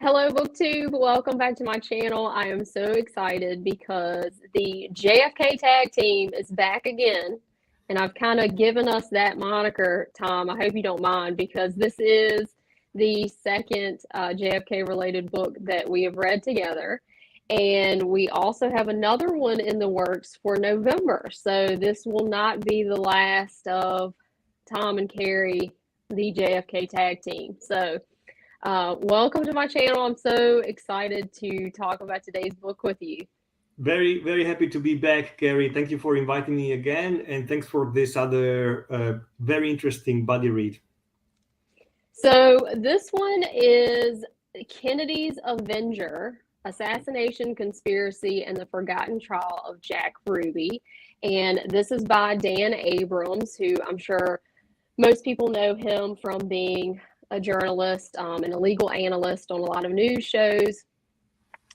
Hello, BookTube. Welcome back to my channel. I am so excited because the JFK tag team is back again. And I've kind of given us that moniker, Tom. I hope you don't mind because this is the second JFK related book that we have read together. And we also have another one in the works for November. So this will not be the last of Tom and Carrie, the JFK tag team. So welcome to my channel. I'm so excited to talk about today's book with you. Very, very happy to be back, Carrie. Thank you for inviting me again. And thanks for this other very interesting buddy read. So this one is Kennedy's Avenger, Assassination Conspiracy and the Forgotten Trial of Jack Ruby. And this is by Dan Abrams, who I'm sure most people know him from being a journalist and a legal analyst on a lot of news shows.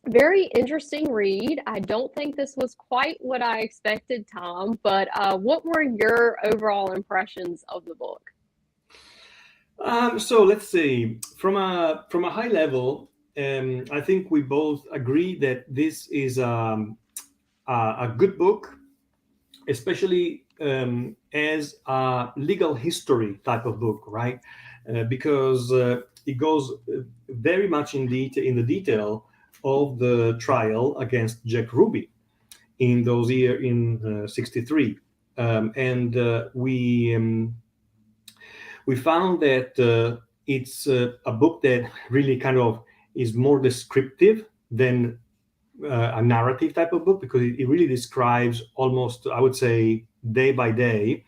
Very interesting read. I don't think this was quite what I expected, Tom, but what were your overall impressions of the book? So let's see. From a high level, I think we both agree that this is a good book, especially as a legal history type of book, right? Because it goes very much in the detail of the trial against Jack Ruby in those years in '63, and we found that it's a book that really kind of is more descriptive than a narrative type of book, because it really describes almost, I would say, day by day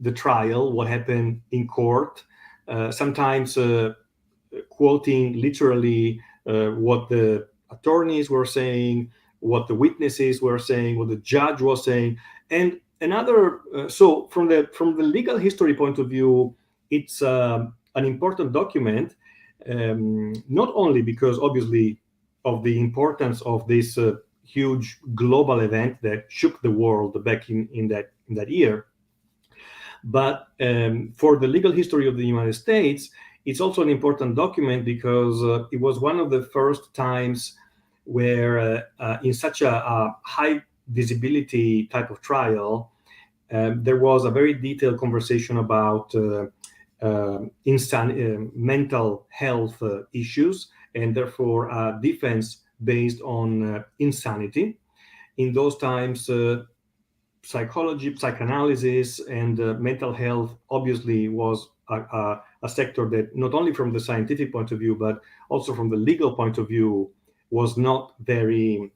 the trial, what happened in court, sometimes quoting literally what the attorneys were saying, what the witnesses were saying, what the judge was saying. And another, so from the legal history point of view, it's an important document, not only because obviously of the importance of this huge global event that shook the world back in that year, but for the legal history of the United States, it's also an important document because it was one of the first times where in such a high visibility type of trial, there was a very detailed conversation about mental health issues, and therefore defense based on insanity. In those times, psychology, psychoanalysis, and mental health obviously was a sector that, not only from the scientific point of view, but also from the legal point of view, was not very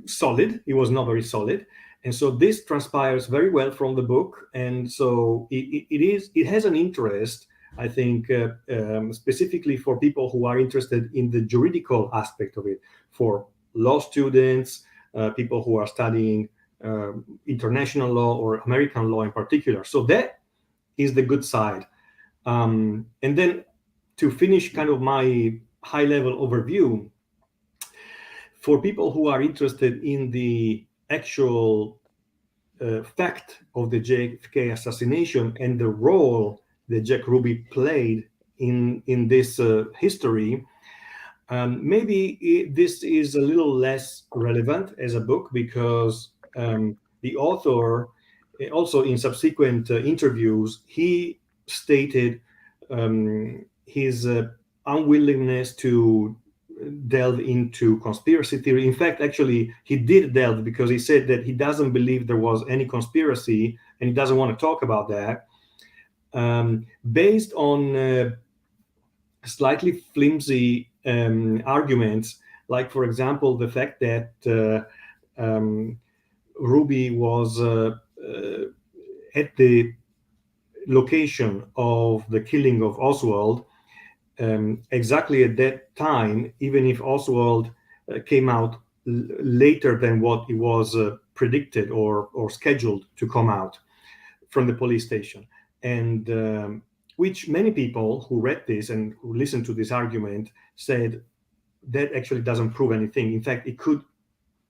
solid. It was not very solid. And so this transpires very well from the book. And so it has an interest, I think, specifically for people who are interested in the juridical aspect of it, for law students, people who are studying international law or American law in particular. So that is the good side. And then to finish kind of my high-level overview, for people who are interested in the actual fact of the JFK assassination and the role that Jack Ruby played in this history, maybe this is a little less relevant as a book, because the author, also in subsequent interviews, he stated his unwillingness to delve into conspiracy theory. In fact, actually, he did delve, because he said that he doesn't believe there was any conspiracy and he doesn't want to talk about that, based on slightly flimsy arguments, like, for example, the fact that Ruby was at the location of the killing of Oswald exactly at that time, even if Oswald came out later than what it was predicted or scheduled to come out from the police station. And which many people who read this and who listened to this argument said that actually doesn't prove anything. In fact, it could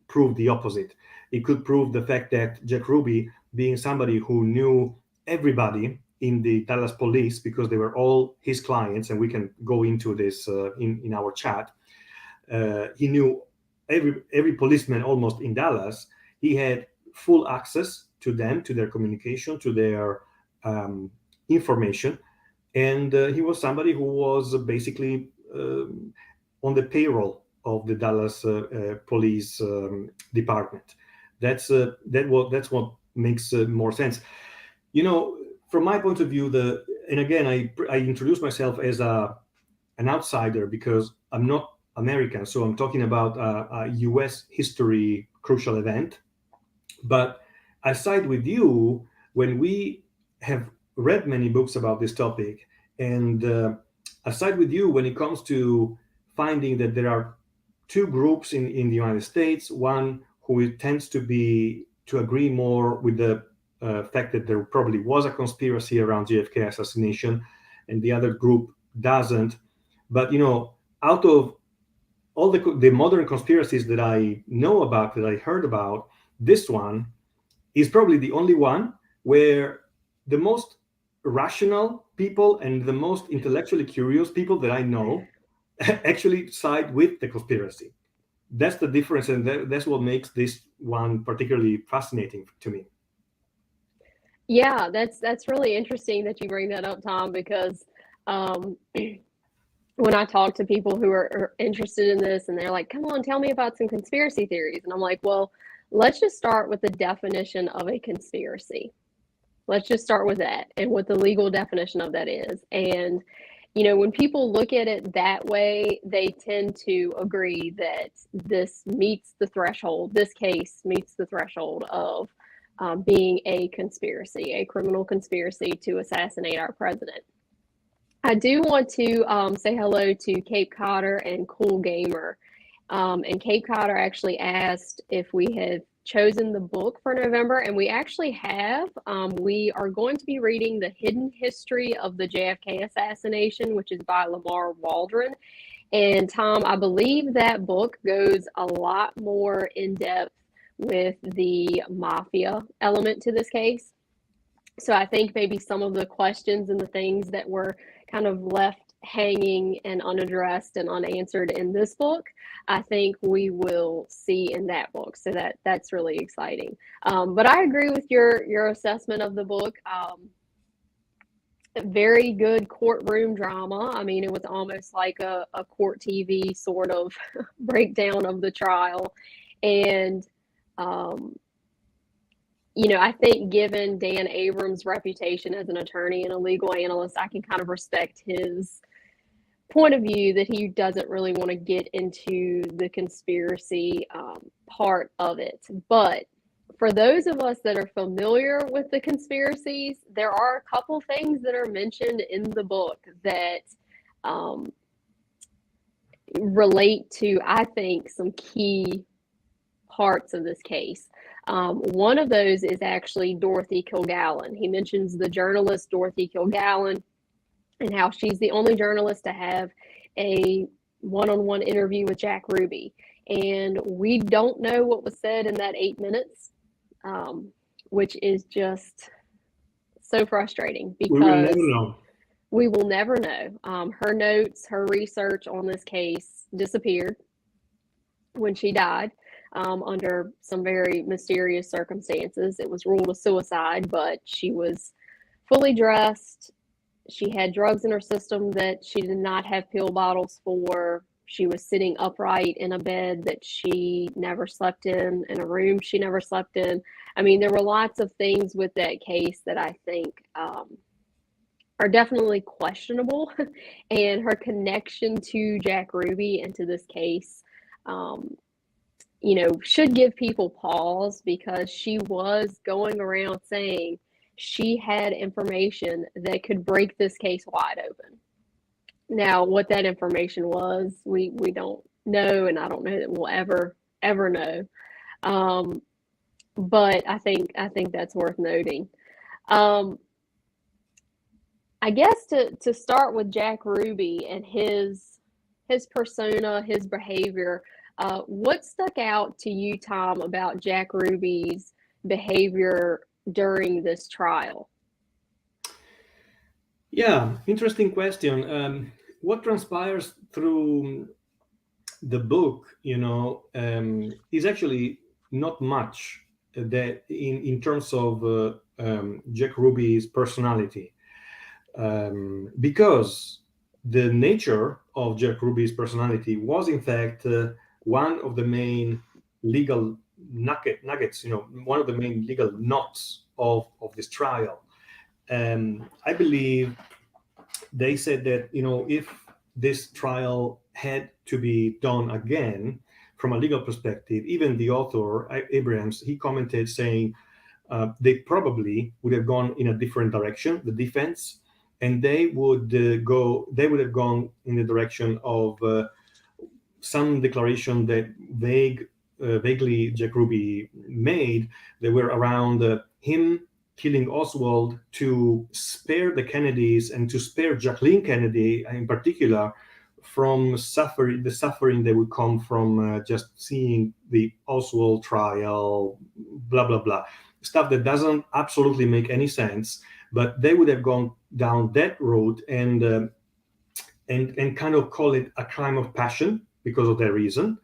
prove the opposite. It could prove the fact that Jack Ruby, being somebody who knew everybody in the Dallas police, because they were all his clients, and we can go into this in our chat. He knew every policeman almost in Dallas. He had full access to them, to their communication, to their information. And he was somebody who was basically on the payroll of the Dallas police department. That's what makes more sense. From my point of view, and again, I introduce myself as an outsider because I'm not American, so I'm talking about a U.S. history crucial event. But I side with you when we have read many books about this topic, and I side with you when it comes to finding that there are two groups in the United States. One who tends to agree more with the fact that there probably was a conspiracy around JFK assassination, and the other group doesn't. But out of all the modern conspiracies that I know about, that I heard about, this one is probably the only one where the most rational people and the most intellectually curious people that I know actually side with the conspiracy. That's the difference, and that's what makes this one particularly fascinating to me. Yeah, that's really interesting that you bring that up, Tom, because when I talk to people who are interested in this and they're like, come on, tell me about some conspiracy theories. And I'm like, well, let's just start with the definition of a conspiracy. Let's just start with that and what the legal definition of that is. And, when people look at it that way, they tend to agree that this meets the threshold. This case meets the threshold of being a conspiracy, a criminal conspiracy to assassinate our president. I do want to say hello to Cape Codder and Cool Gamer. And Cape Codder actually asked if we had chosen the book for November, and we actually have. We are going to be reading The Hidden History of the JFK Assassination, which is by Lamar Waldron. And Tom, I believe that book goes a lot more in depth with the mafia element to this case. So I think maybe some of the questions and the things that were kind of left hanging and unaddressed and unanswered in this book, I think we will see in that book. So that's really exciting. But I agree with your assessment of the book. Very good courtroom drama. I mean, it was almost like a court TV sort of breakdown of the trial. And I think given Dan Abrams' reputation as an attorney and a legal analyst, I can kind of respect his point of view that he doesn't really want to get into the conspiracy part of it. But for those of us that are familiar with the conspiracies, there are a couple things that are mentioned in the book that relate to, I think, some key parts of this case. One of those is actually Dorothy Kilgallon. He mentions the journalist Dorothy Kilgallon and how she's the only journalist to have a one-on-one interview with Jack Ruby. And we don't know what was said in that 8 minutes, which is just so frustrating because we will never know. Her notes, her research on this case disappeared when she died. Under some very mysterious circumstances. It was ruled a suicide, but she was fully dressed. She had drugs in her system that she did not have pill bottles for. She was sitting upright in a bed that she never slept in a room she never slept in. I mean, there were lots of things with that case that I think are definitely questionable. And her connection to Jack Ruby and to this case should give people pause, because she was going around saying she had information that could break this case wide open. Now, what that information was, we don't know, and I don't know that we'll ever know. But I think that's worth noting. I guess to start with Jack Ruby and his persona, his behavior. What stuck out to you, Tom, about Jack Ruby's behavior during this trial? Yeah, interesting question. What transpires through the book, is actually not much that in terms of Jack Ruby's personality, because the nature of Jack Ruby's personality was, in fact, one of the main legal nuggets, one of the main legal knots of this trial. I believe they said that if this trial had to be done again from a legal perspective, even the author Abrams, he commented saying they probably would have gone in a different direction, the defense, and they would have gone in the direction of some declaration that vaguely Jack Ruby made. They were around him killing Oswald to spare the Kennedys and to spare Jacqueline Kennedy in particular from the suffering that would come from just seeing the Oswald trial, blah blah blah, stuff that doesn't absolutely make any sense. But they would have gone down that road and kind of call it a crime of passion because of that reason,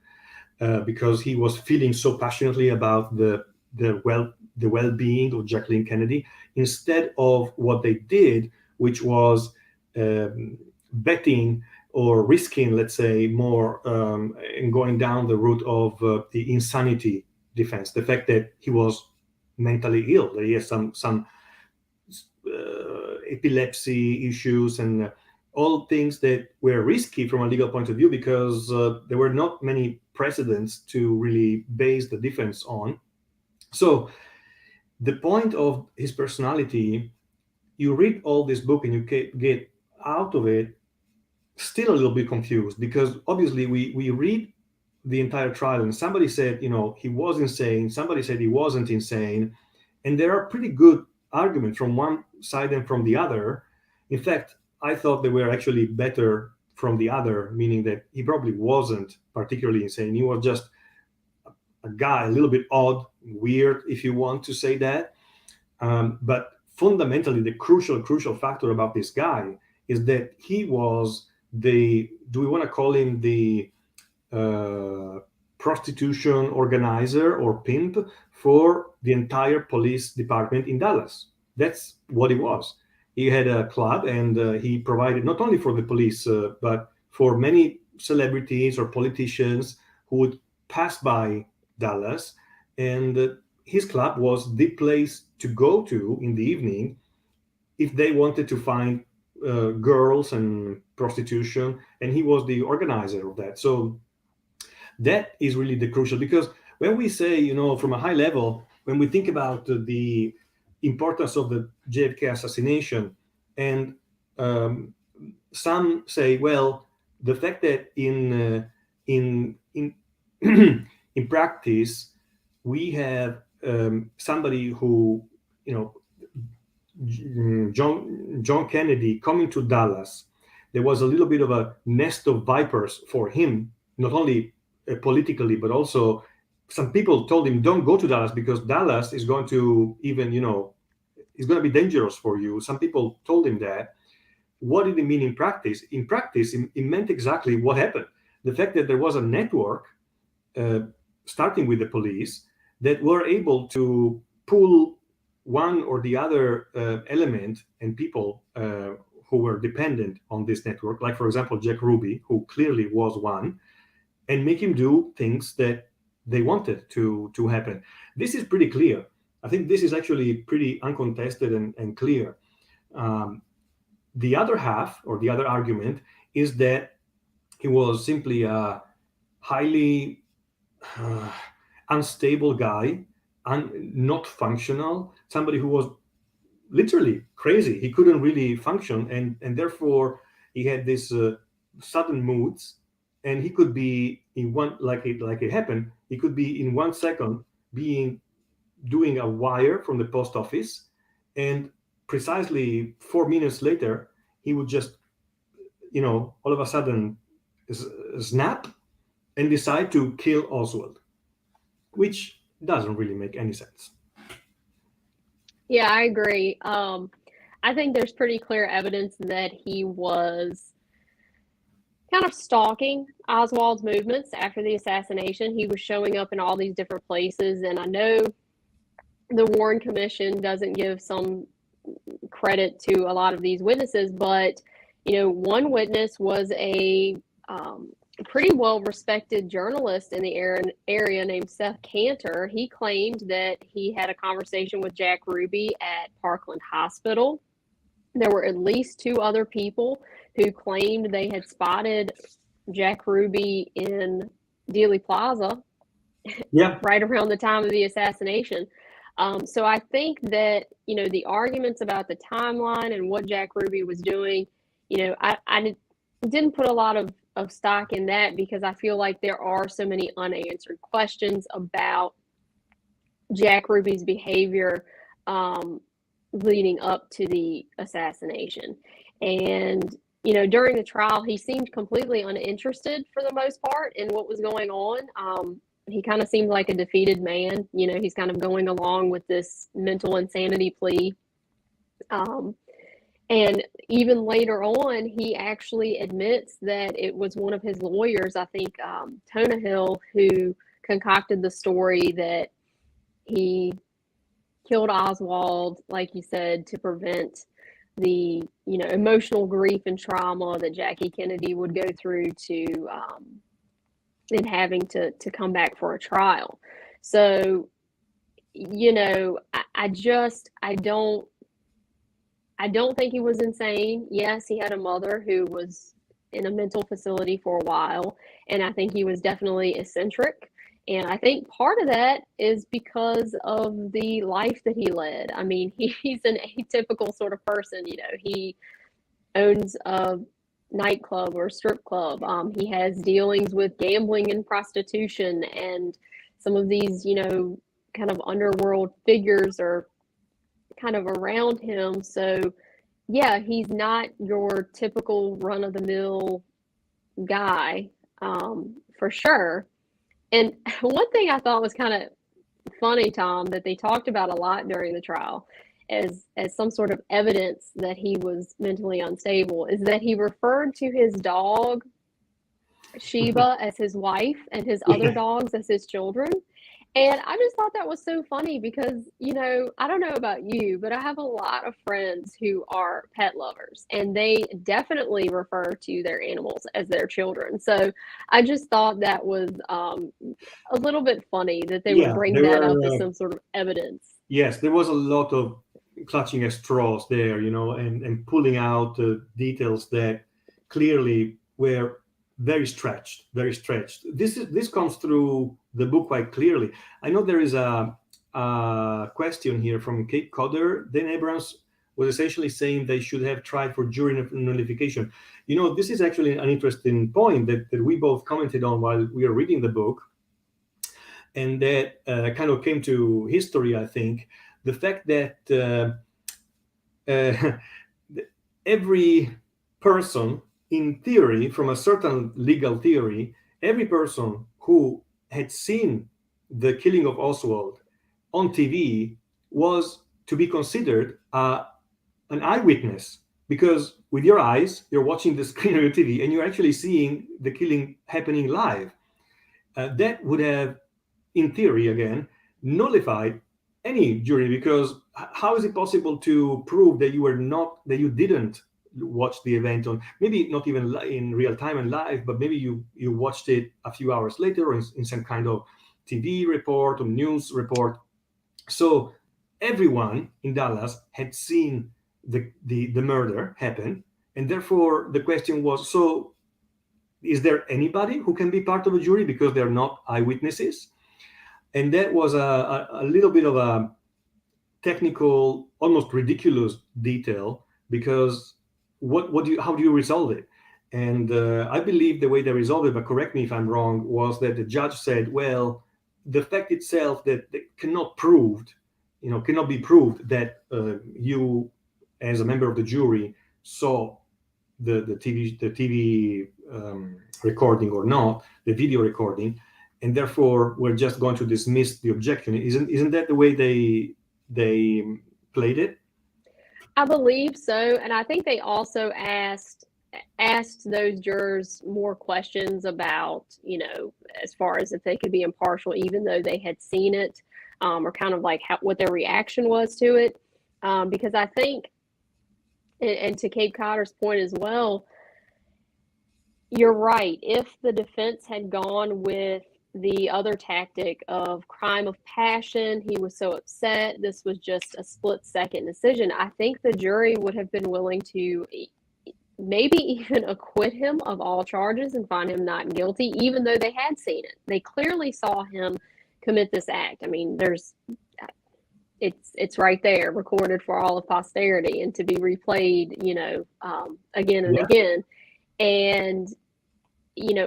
because he was feeling so passionately about the well-being of Jacqueline Kennedy, instead of what they did, which was betting or risking, let's say, more and going down the route of the insanity defense, the fact that he was mentally ill, that he has some epilepsy issues and all things that were risky from a legal point of view because there were not many precedents to really base the defense on. So the point of his personality, you read all this book and you get out of it still a little bit confused, because obviously we read the entire trial and somebody said he was insane, somebody said he wasn't insane, and there are pretty good arguments from one side and from the other. In fact, I thought they were actually better from the other, meaning that he probably wasn't particularly insane. He was just a guy, a little bit odd, weird, if you want to say that. But fundamentally, the crucial factor about this guy is that he was do we want to call him the prostitution organizer or pimp for the entire police department in Dallas? That's what he was. He had a club and he provided not only for the police, but for many celebrities or politicians who would pass by Dallas. And his club was the place to go to in the evening if they wanted to find girls and prostitution. And he was the organizer of that. So that is really the crucial, because when we say, from a high level, when we think about the importance of the JFK assassination, and some say, well, the fact that in in practice we have somebody who, John Kennedy coming to Dallas, there was a little bit of a nest of vipers for him, not only politically, but also some people told him, don't go to Dallas because Dallas is going to is going to be dangerous for you. Some people told him that. What did it mean in practice? In practice, it meant exactly what happened. The fact that there was a network, starting with the police, that were able to pull one or the other element and people who were dependent on this network, like, for example, Jack Ruby, who clearly was one, and make him do things that they wanted to happen. This is pretty clear. I think this is actually pretty uncontested and clear. The other half, or the other argument, is that he was simply a highly unstable guy, not functional, somebody who was literally crazy. He couldn't really function, and therefore he had these sudden moods, and he could be in one, like it happened, he could be in 1 second doing a wire from the post office, and precisely 4 minutes later he would just all of a sudden snap and decide to kill Oswald, which doesn't really make any sense. Yeah, I agree. I think there's pretty clear evidence that he was kind of stalking Oswald's movements after the assassination. He was showing up in all these different places, and I know the Warren Commission doesn't give some credit to a lot of these witnesses, but one witness was a pretty well-respected journalist in the area named Seth Cantor. He claimed that he had a conversation with Jack Ruby at Parkland Hospital. There were at least 2 other people who claimed they had spotted Jack Ruby in Dealey Plaza right around the time of the assassination. So I think that, the arguments about the timeline and what Jack Ruby was doing, I didn't put a lot of stock in that, because I feel like there are so many unanswered questions about Jack Ruby's behavior leading up to the assassination. And, during the trial, he seemed completely uninterested for the most part in what was going on. He kind of seemed like a defeated man. He's kind of going along with this mental insanity plea. And even later on, he actually admits that it was one of his lawyers, I think Tonahill, who concocted the story that he killed Oswald, like you said, to prevent the emotional grief and trauma that Jackie Kennedy would go through in having to come back for a trial. So, I don't think he was insane. Yes, he had a mother who was in a mental facility for a while, and I think he was definitely eccentric. And I think part of that is because of the life that he led. I mean, he's an atypical sort of person. He owns a nightclub or a strip club. He has dealings with gambling and prostitution, and some of these, kind of underworld figures are kind of around him. So yeah, he's not your typical run-of-the-mill guy, for sure. And one thing I thought was kind of funny, Tom, that they talked about a lot during the trial as some sort of evidence that he was mentally unstable is that he referred to his dog Sheba as his wife and his other dogs as his children. And I just thought that was so funny because, I don't know about you, but I have a lot of friends who are pet lovers, and they definitely refer to their animals as their children. So I just thought that was a little bit funny that they would bring that up as some sort of evidence. Yes, there was a lot of clutching at straws there, and pulling out details that clearly were very stretched. This comes through the book quite clearly. I know there is a question here from Kate Cotter. Dan Abrams was essentially saying they should have tried for jury nullification. This is actually an interesting point that we both commented on while we were reading the book, and that kind of came to history, I think. The fact that every person, in theory, from a certain legal theory, every person who had seen the killing of Oswald on TV was to be considered an eyewitness, because with your eyes, you're watching the screen of your TV and you're actually seeing the killing happening live. That would have, in theory, again, nullified any jury, because how is it possible to prove that you didn't watch the event on, maybe not even in real time and live, but maybe you watched it a few hours later or in some kind of TV report or news report. So everyone in Dallas had seen the murder happen, and therefore the question was, so is there anybody who can be part of a jury because they're not eyewitnesses? And that was a little bit of a technical, almost ridiculous detail, because how do you resolve it? And I believe the way they resolved it, but correct me if I'm wrong, was that the judge said, well, the fact itself that cannot be proved that you, as a member of the jury, saw the TV recording or not, the video recording, and therefore we're just going to dismiss the objection. Isn't that the way they played it? I believe so, and I think they also asked those jurors more questions about, as far as if they could be impartial, even though they had seen it, or kind of like what their reaction was to it. Because I think, and to Cape Codder's point as well, you're right. If the defense had gone with the other tactic of crime of passion, he was so upset, this was just a split-second decision, I think the jury would have been willing to maybe even acquit him of all charges and find him not guilty, even though they had seen it. They clearly saw him commit this act. I mean, it's right there, recorded for all of posterity and to be replayed, again and again. And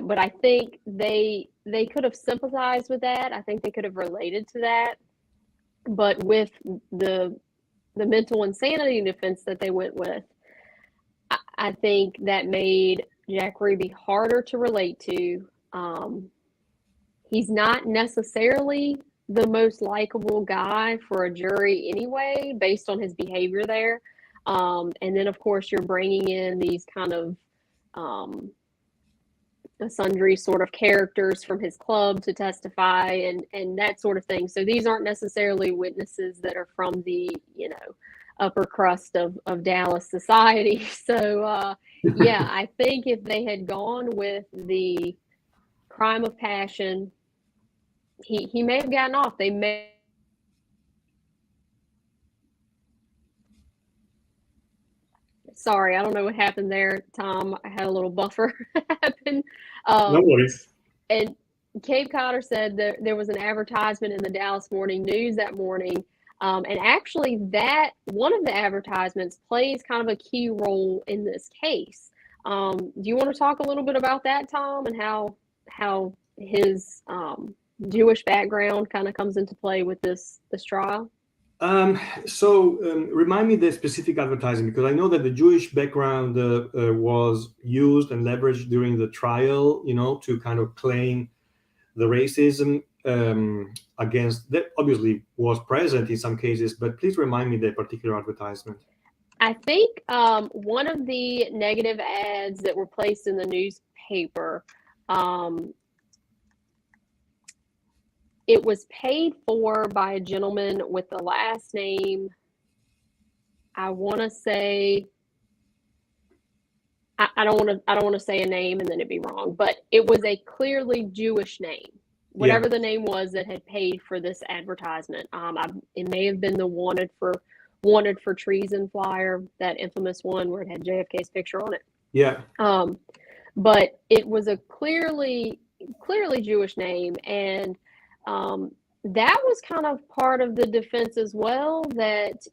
but I think they could have sympathized with that. I think they could have related to that. But with the mental insanity defense that they went with, I think that made Jack Ruby harder to relate to. He's not necessarily the most likable guy for a jury anyway, based on his behavior there. And then, of course, you're bringing in these kind of sundry sort of characters from his club to testify and that sort of thing. So these aren't necessarily witnesses that are from the, upper crust of Dallas society. So, yeah, I think if they had gone with the crime of passion, he may have gotten off. They may. Sorry, I don't know what happened there, Tom. I had a little buffer happen. No worries. And Cape Codder said that there was an advertisement in the Dallas Morning News that morning. And actually, that one of the advertisements plays kind of a key role in this case. Do you want to talk a little bit about that, Tom, and how his Jewish background kind of comes into play with this trial? Remind me the specific advertising, because I know that the Jewish background was used and leveraged during the trial, to kind of claim the racism against that obviously was present in some cases, but please remind me the particular advertisement. I think one of the negative ads that were placed in the newspaper, it was paid for by a gentleman with the last name, I want to say, I don't want to say a name and then it'd be wrong, but it was a clearly Jewish name. Whatever the name was that had paid for this advertisement. It may have been the wanted for treason flyer, that infamous one where it had JFK's picture on it. Yeah. But it was a clearly Jewish name, and that was kind of part of the defense as well, that,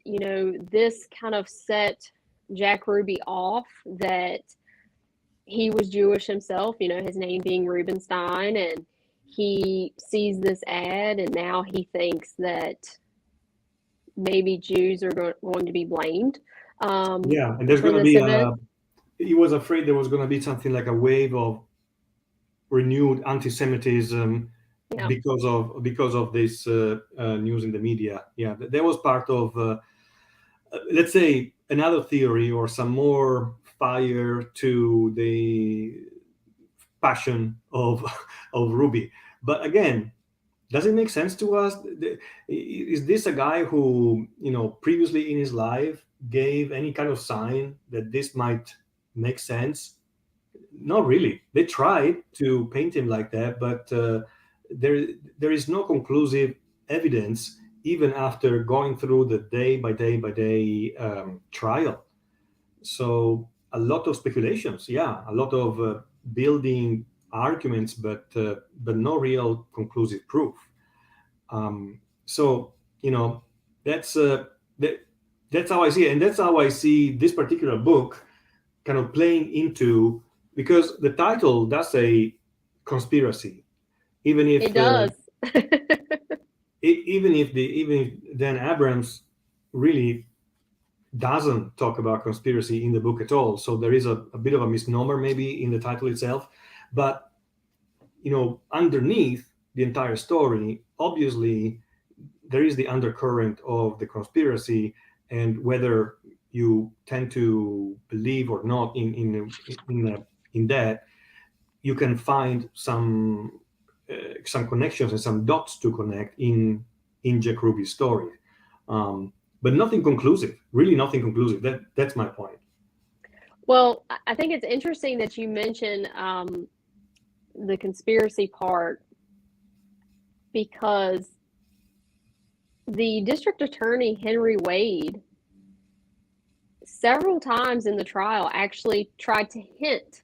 this kind of set Jack Ruby off, that he was Jewish himself, his name being Rubenstein, and he sees this ad and now he thinks that maybe Jews are going to be blamed. And there's going to be he was afraid there was going to be something like a wave of renewed anti-Semitism because of this news in the media. Yeah, that was part of, let's say, another theory or some more fire to the passion of Ruby. But again, does it make sense to us? Is this a guy who, previously in his life gave any kind of sign that this might make sense? Not really. They tried to paint him like that, but there is no conclusive evidence even after going through the day by day trial. So a lot of speculations, a lot of building arguments, but no real conclusive proof. That's how I see it, and that's how I see this particular book kind of playing into, because the title does say conspiracy, even if it does. even if Dan Abrams really doesn't talk about conspiracy in the book at all. So there is a bit of a misnomer maybe in the title itself, but underneath the entire story, obviously there is the undercurrent of the conspiracy, and whether you tend to believe or not in that, you can find some connections and some dots to connect in Jack Ruby's story, but nothing conclusive. Really, nothing conclusive. That's my point. Well, I think it's interesting that you mentioned the conspiracy part, because the district attorney, Henry Wade, several times in the trial actually tried to hint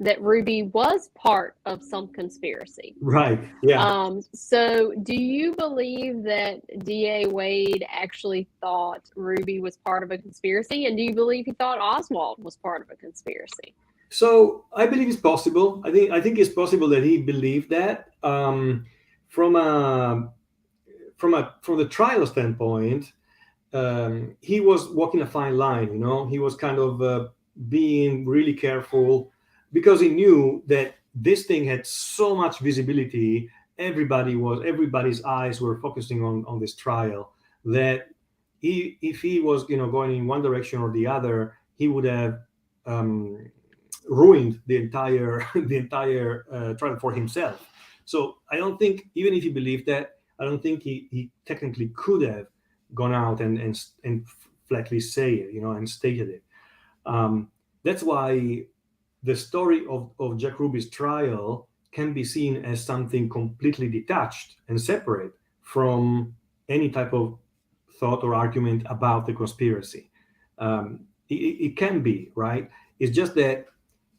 that Ruby was part of some conspiracy. Right. Yeah. So do you believe that DA Wade actually thought Ruby was part of a conspiracy? And do you believe he thought Oswald was part of a conspiracy? So I believe it's possible. I think it's possible that he believed that. From the trial standpoint, he was walking a fine line. He was kind of being really careful, because he knew that this thing had so much visibility. Everybody's eyes were focusing on this trial, that if he was going in one direction or the other, he would have ruined the entire trial for himself. So I don't think, even if he believed that, I don't think he technically could have gone out and flatly say it, and stated it. That's why the story of Jack Ruby's trial can be seen as something completely detached and separate from any type of thought or argument about the conspiracy. It can be, right? It's just that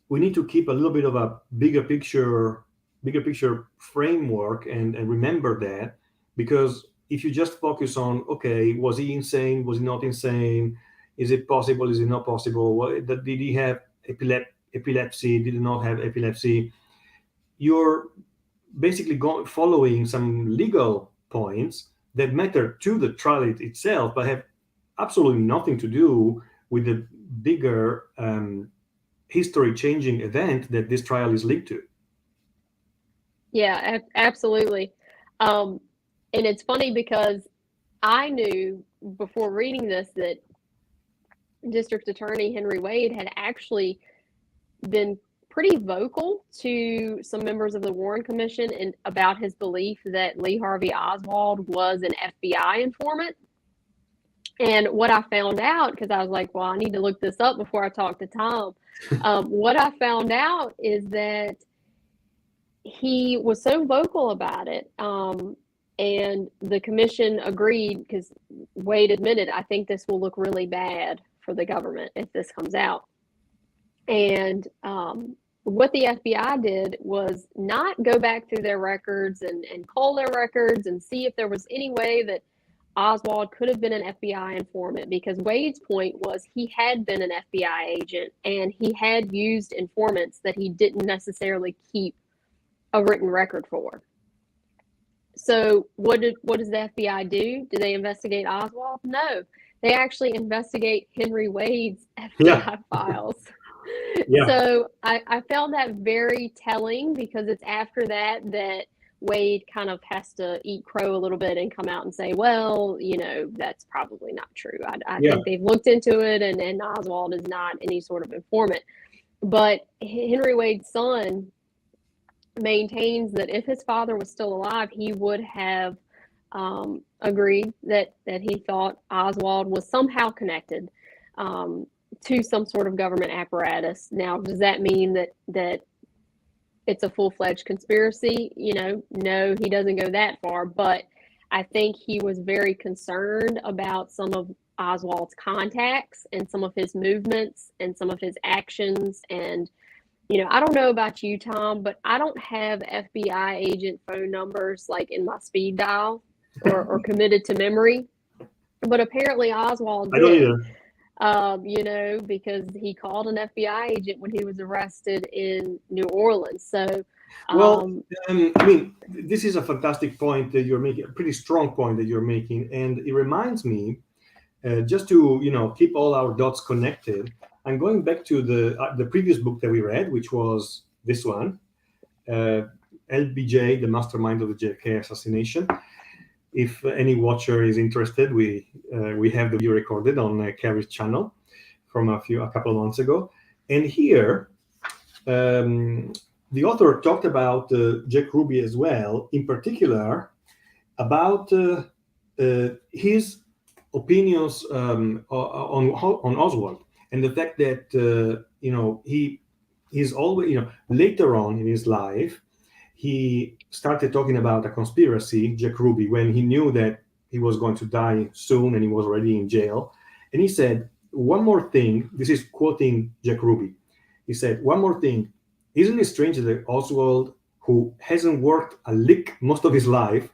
we need to keep a little bit of a bigger picture framework and remember that, because if you just focus on, okay, was he insane? Was he not insane? Is it possible? Is it not possible? Did he have epilepsy? Did he not have epilepsy? You're basically following some legal points that matter to the trial itself, but have absolutely nothing to do with the bigger history-changing event that this trial is linked to. Yeah, absolutely. And it's funny because I knew before reading this that District Attorney Henry Wade had actually been pretty vocal to some members of the Warren Commission and about his belief that Lee Harvey Oswald was an FBI informant. And what I found out, because I was like, well, I need to look this up before I talk to Tom. What I found out is that he was so vocal about it. And the commission agreed, because Wade admitted, I think this will look really bad for the government if this comes out. And what the FBI did was not go back through their records and cull their records and see if there was any way that Oswald could have been an FBI informant, because Wade's point was he had been an FBI agent and he had used informants that he didn't necessarily keep a written record for. So what does the FBI do? Do they investigate Oswald? No, they actually investigate Henry Wade's FBI files. Yeah. So I found that very telling, because it's after that Wade kind of has to eat crow a little bit and come out and say, well, that's probably not true. I think they've looked into it, and Oswald is not any sort of informant. But Henry Wade's son maintains that if his father was still alive, he would have agreed that he thought Oswald was somehow connected to some sort of government apparatus. Now, does that mean that it's a full-fledged conspiracy? No, he doesn't go that far, but I think he was very concerned about some of Oswald's contacts and some of his movements and some of his actions. And I don't know about you, Tom, but I don't have FBI agent phone numbers like in my speed dial or committed to memory. But apparently Oswald did. I don't either. Because he called an FBI agent when he was arrested in New Orleans. So, this is a fantastic point that you're making, a pretty strong point that you're making. And it reminds me, just to, keep all our dots connected, I'm going back to the previous book that we read, which was this one, LBJ, The Mastermind of the JFK Assassination. If any watcher is interested, we have the video recorded on Carrie's channel from a couple of months ago. And here, the author talked about Jack Ruby as well, in particular about his opinions on Oswald, and the fact that he's always, later on in his life, he started talking about a conspiracy, Jack Ruby, when he knew that he was going to die soon and he was already in jail. And he said, one more thing, this is quoting Jack Ruby. He said, one more thing, isn't it strange that Oswald, who hasn't worked a lick most of his life,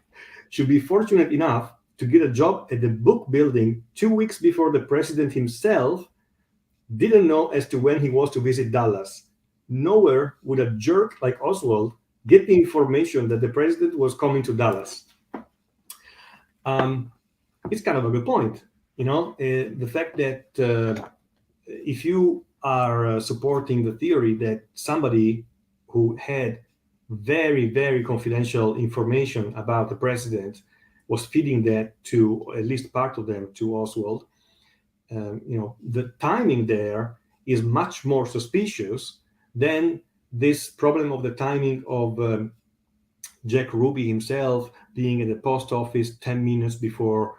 should be fortunate enough to get a job at the book building 2 weeks before the president himself didn't know as to when he was to visit Dallas. Nowhere would a jerk like Oswald get the information that the president was coming to Dallas. It's kind of a good point. The fact that if you are supporting the theory that somebody who had very, very confidential information about the president was feeding that to at least part of them to Oswald, the timing there is much more suspicious than this problem of the timing of Jack Ruby himself being at the post office 10 minutes before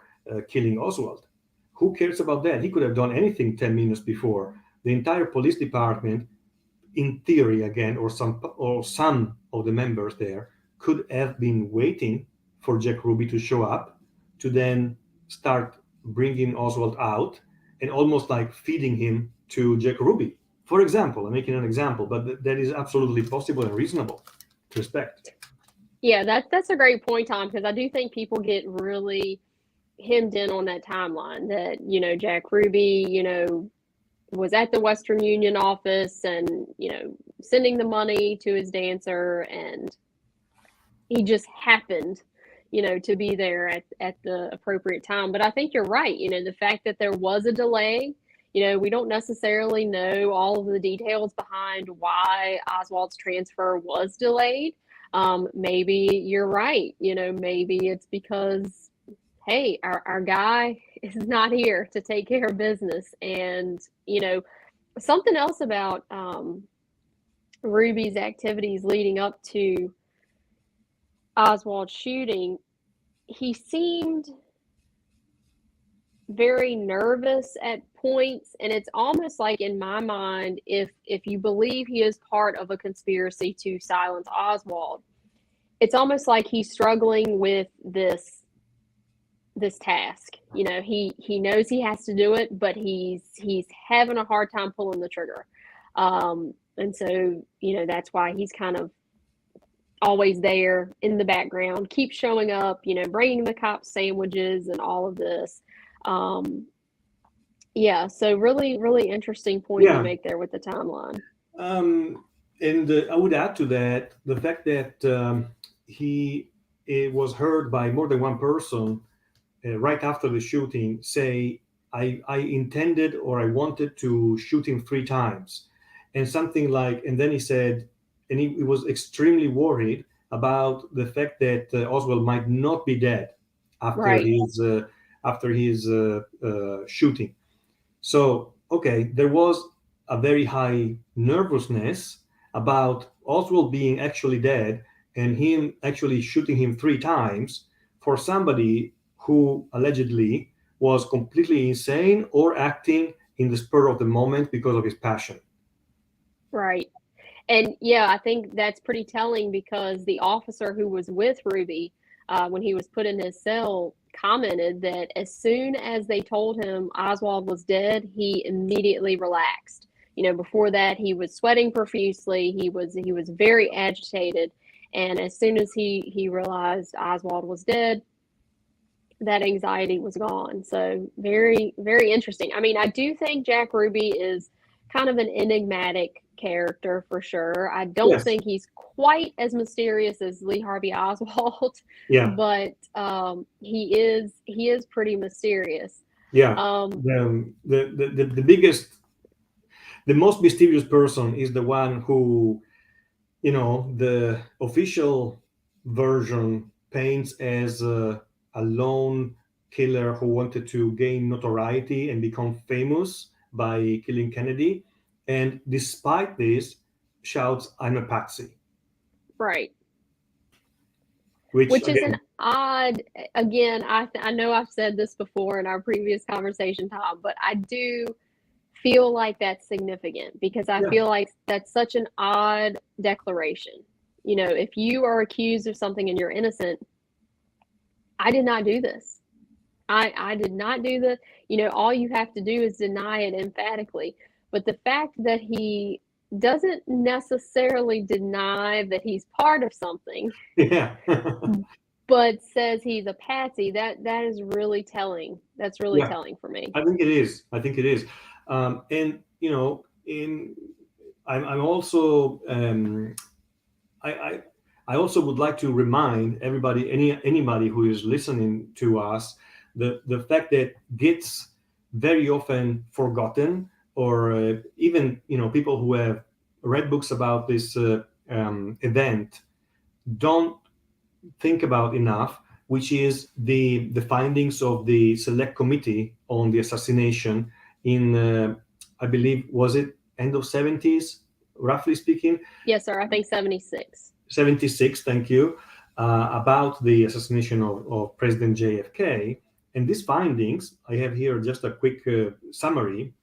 killing Oswald. Who cares about that? He could have done anything 10 minutes before. The entire police department, in theory again, or some of the members there could have been waiting for Jack Ruby to show up, to then start bringing Oswald out and almost like feeding him to Jack Ruby. For example, I'm making an example, but that is absolutely possible and reasonable to expect. Yeah, that's a great point, Tom, because I do think people get really hemmed in on that timeline that, Jack Ruby, was at the Western Union office and, sending the money to his dancer, and he just happened, to be there at the appropriate time. But I think you're right. The fact that there was a delay, we don't necessarily know all of the details behind why Oswald's transfer was delayed. Maybe you're right. Maybe it's because, hey, our guy is not here to take care of business. And, something else about Ruby's activities leading up to Oswald's shooting, he seemed very nervous at points, and it's almost like, in my mind, if you believe he is part of a conspiracy to silence Oswald, it's almost like he's struggling with this task. He knows he has to do it, but he's having a hard time pulling the trigger. And so, that's why he's kind of always there in the background, keeps showing up, bringing the cops sandwiches and all of this. Yeah, so really, really interesting point you make there with the timeline. And I would add to that the fact that it was heard by more than one person right after the shooting say, I intended or I wanted to shoot him 3 times. And something like, and then he said, and he was extremely worried about the fact that Oswald might not be dead after his shooting. So, okay, there was a very high nervousness about Oswald being actually dead and him actually shooting him 3 times for somebody who allegedly was completely insane or acting in the spur of the moment because of his passion. Right. And yeah, I think that's pretty telling, because the officer who was with Ruby when he was put in his cell commented that as soon as they told him Oswald was dead, he immediately relaxed. Before that, he was sweating profusely. He was very agitated. And as soon as he realized Oswald was dead, that anxiety was gone. So very, very interesting. I mean, I do think Jack Ruby is kind of an enigmatic character for sure. I don't think he's quite as mysterious as Lee Harvey Oswald, but he is pretty mysterious. Yeah. The most mysterious person is the one who, the official version paints as a a lone killer who wanted to gain notoriety and become famous by killing Kennedy. And despite this, shouts, "I'm a patsy." Right. Which Which is an again, odd, again, I know I've said this before in our previous conversation, Tom, but I do feel like that's significant because I yeah, feel like that's such an odd declaration. You know, if you are accused of something and you're innocent, I did not do this. I did not do this. You know, all you have to do is deny it emphatically. But the fact that he doesn't necessarily deny that he's part of something, yeah, but says he's a patsy, that is really telling. That's really yeah. telling for me. I think it is. I think it is. And you know, I'm also I I also would like to remind everybody, anybody who is listening to us, the fact that gets very often forgotten, or even people who have read books about this event don't think about enough, which is the findings of the select committee on the assassination in I believe, was it end of 70s, roughly speaking. Yes, sir. I think 76. 76, thank you, about the assassination of President JFK. And these findings, I have here just a quick summary,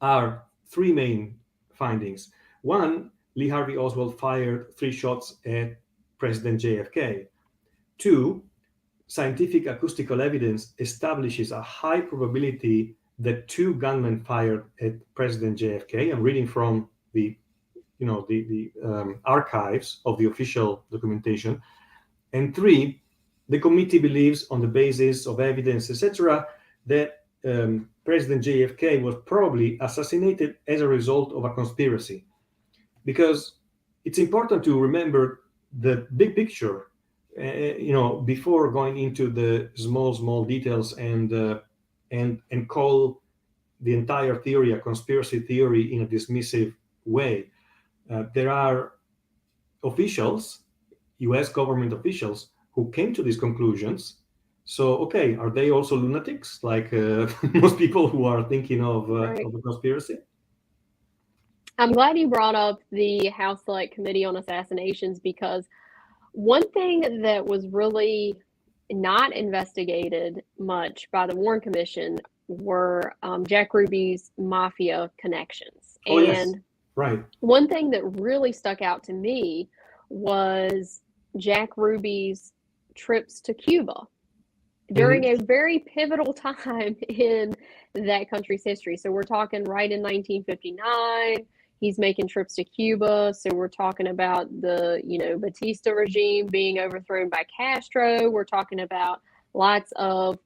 are three main findings. One, Lee Harvey Oswald fired 3 shots at President JFK. Two, scientific acoustical evidence establishes a high probability that 2 gunmen fired at President JFK. I'm reading from the archives of the official documentation. And 3, the committee believes, on the basis of evidence, etc., that President JFK was probably assassinated as a result of a conspiracy. Because it's important to remember the big picture, before going into the small details and call the entire theory a conspiracy theory in a dismissive way. There are officials, US government officials, who came to these conclusions. So, okay, are they also lunatics, like most people who are thinking of Right. a conspiracy? I'm glad you brought up the House Select Committee on Assassinations, because one thing that was really not investigated much by the Warren Commission were Jack Ruby's mafia connections. Oh, yes, And right. one thing that really stuck out to me was Jack Ruby's trips to Cuba during a very pivotal time in that country's history. So we're talking right in 1959. He's making trips to Cuba. So we're talking about the, Batista regime being overthrown by Castro. We're talking about lots of,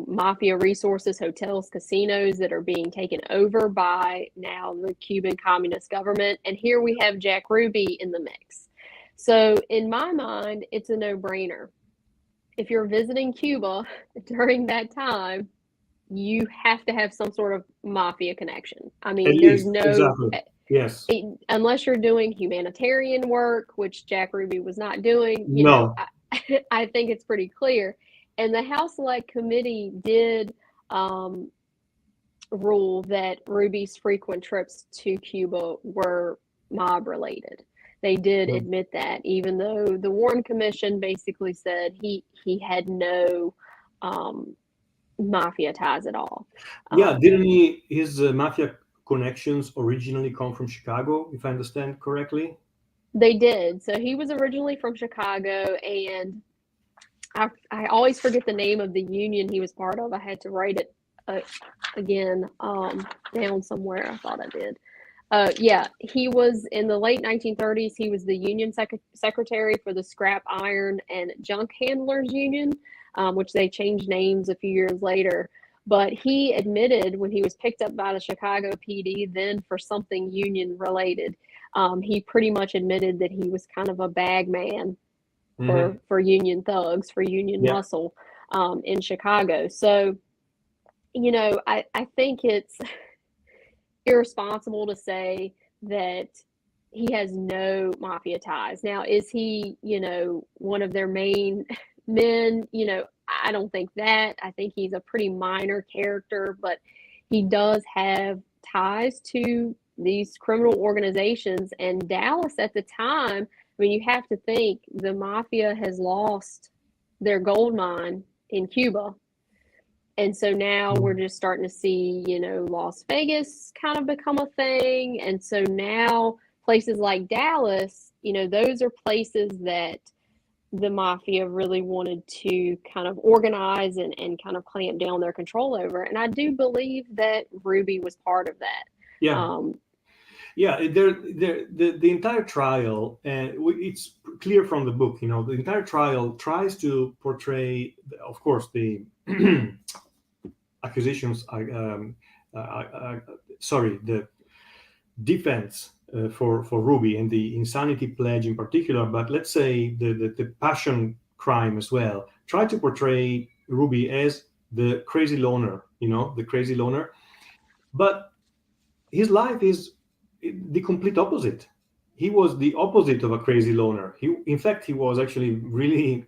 mafia resources, hotels, casinos that are being taken over by now the Cuban Communist government. And here we have Jack Ruby in the mix. So in my mind, it's a no-brainer. If you're visiting Cuba during that time, you have to have some sort of mafia connection. I mean, there's no, exactly. Yes. Unless you're doing humanitarian work, which Jack Ruby was not doing, No. I think it's pretty clear. And the House Select Committee did rule that Ruby's frequent trips to Cuba were mob related. They did admit that, even though the Warren Commission basically said he had no mafia ties at all. Yeah, didn't his mafia connections originally come from Chicago, if I understand correctly? They did. So he was originally from Chicago, and I always forget the name of the union he was part of. I had to write it again down somewhere. I thought I did. Yeah, he was in the late 1930s. He was the union secretary for the Scrap Iron and Junk Handlers Union, which they changed names a few years later. But he admitted when he was picked up by the Chicago PD, then for something union related, he pretty much admitted that he was kind of a bag man for union thugs, for union muscle in Chicago. So, I think it's irresponsible to say that he has no mafia ties. Now, is he, one of their main men, I don't think that. I think he's a pretty minor character, but he does have ties to these criminal organizations. And Dallas at the time, I mean, you have to think the mafia has lost their gold mine in Cuba. And so now we're just starting to see, Las Vegas kind of become a thing. And so now places like Dallas, those are places that the mafia really wanted to kind of organize and kind of clamp down their control over. And I do believe that Ruby was part of that. Yeah. The entire trial, and it's clear from the book, the entire trial tries to portray, of course, the accusations, the defense for Ruby and the insanity pledge in particular, but let's say the passion crime as well, try to portray Ruby as the crazy loner, the crazy loner. But his life is the complete opposite. He was the opposite of a crazy loner. In fact, he was actually really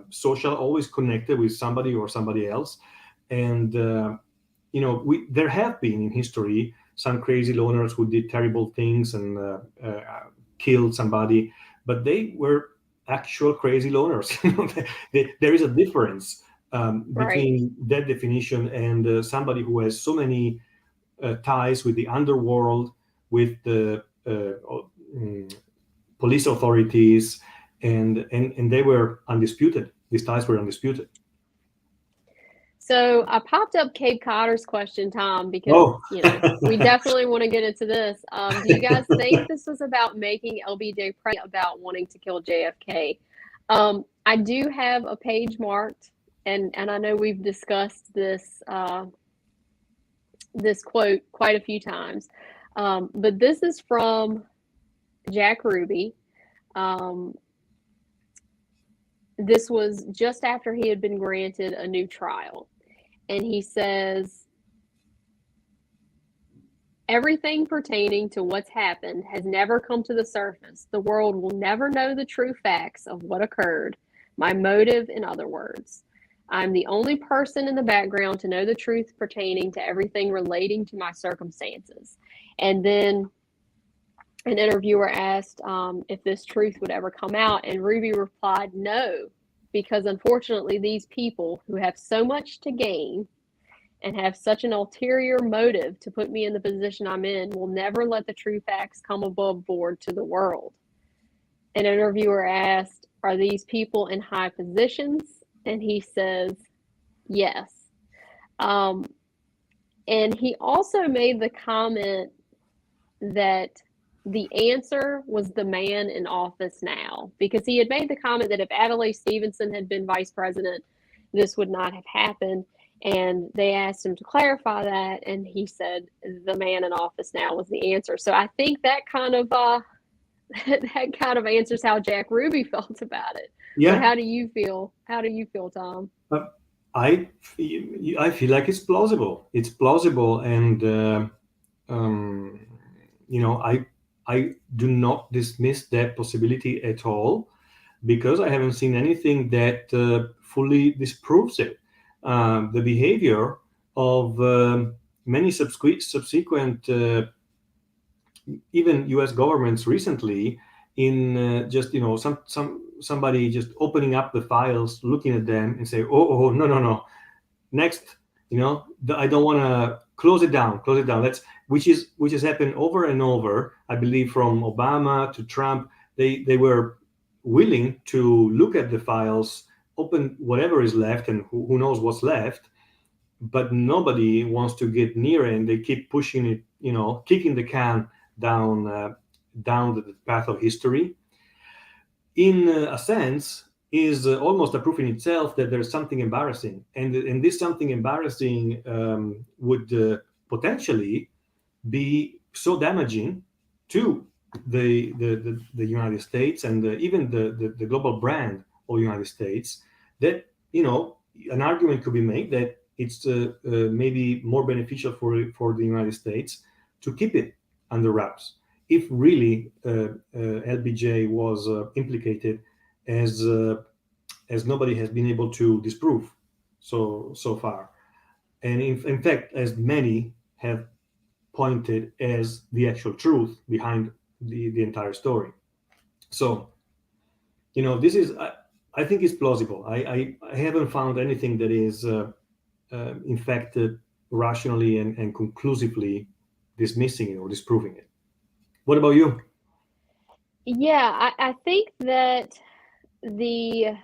social, always connected with somebody or somebody else. And, there have been in history some crazy loners who did terrible things and killed somebody, but they were actual crazy loners. There is a difference between that definition and somebody who has so many ties with the underworld, with the police authorities, and they were undisputed. These ties were undisputed. So I popped up Cape Codder's question, Tom, because we definitely want to get into this. Do you guys think this was about making LBJ president, about wanting to kill JFK? I do have a page marked, and I know we've discussed this this quote quite a few times, but this is from Jack Ruby. This was just after he had been granted a new trial. And he says, everything pertaining to what's happened has never come to the surface. The world will never know the true facts of what occurred. My motive, in other words. I'm the only person in the background to know the truth pertaining to everything relating to my circumstances. And then an interviewer asked if this truth would ever come out, and Ruby replied, no, because unfortunately these people who have so much to gain and have such an ulterior motive to put me in the position I'm in will never let the true facts come above board to the world. An interviewer asked, are these people in high positions? And he says, yes. And he also made the comment that the answer was the man in office now, because he had made the comment that if Adlai Stevenson had been vice president, this would not have happened. And they asked him to clarify that, and he said the man in office now was the answer. So I think that kind of answers how Jack Ruby felt about it. Yeah. But how do you feel? How do you feel, Tom? I feel like it's plausible. It's plausible, and I do not dismiss that possibility at all, because I haven't seen anything that fully disproves it. The behavior of many subsequent even U.S. governments recently, in just somebody just opening up the files, looking at them, and say, oh no, next, I don't want to close it down. Which has happened over and over. I believe from Obama to Trump, they were willing to look at the files, open whatever is left, and who knows what's left, but nobody wants to get near it, and they keep pushing it, kicking the can down the path of history. In a sense, is almost a proof in itself that there's something embarrassing, and this something embarrassing would potentially be so damaging to the United States and even the global brand of the United States that an argument could be made that it's maybe more beneficial for the United States to keep it under wraps if really LBJ was implicated as as nobody has been able to disprove so far. And in fact, as many have pointed as the actual truth behind the entire story. So, this is, I think it's plausible. I haven't found anything that is, in fact, rationally and conclusively dismissing it or disproving it. What about you? Yeah, I think that the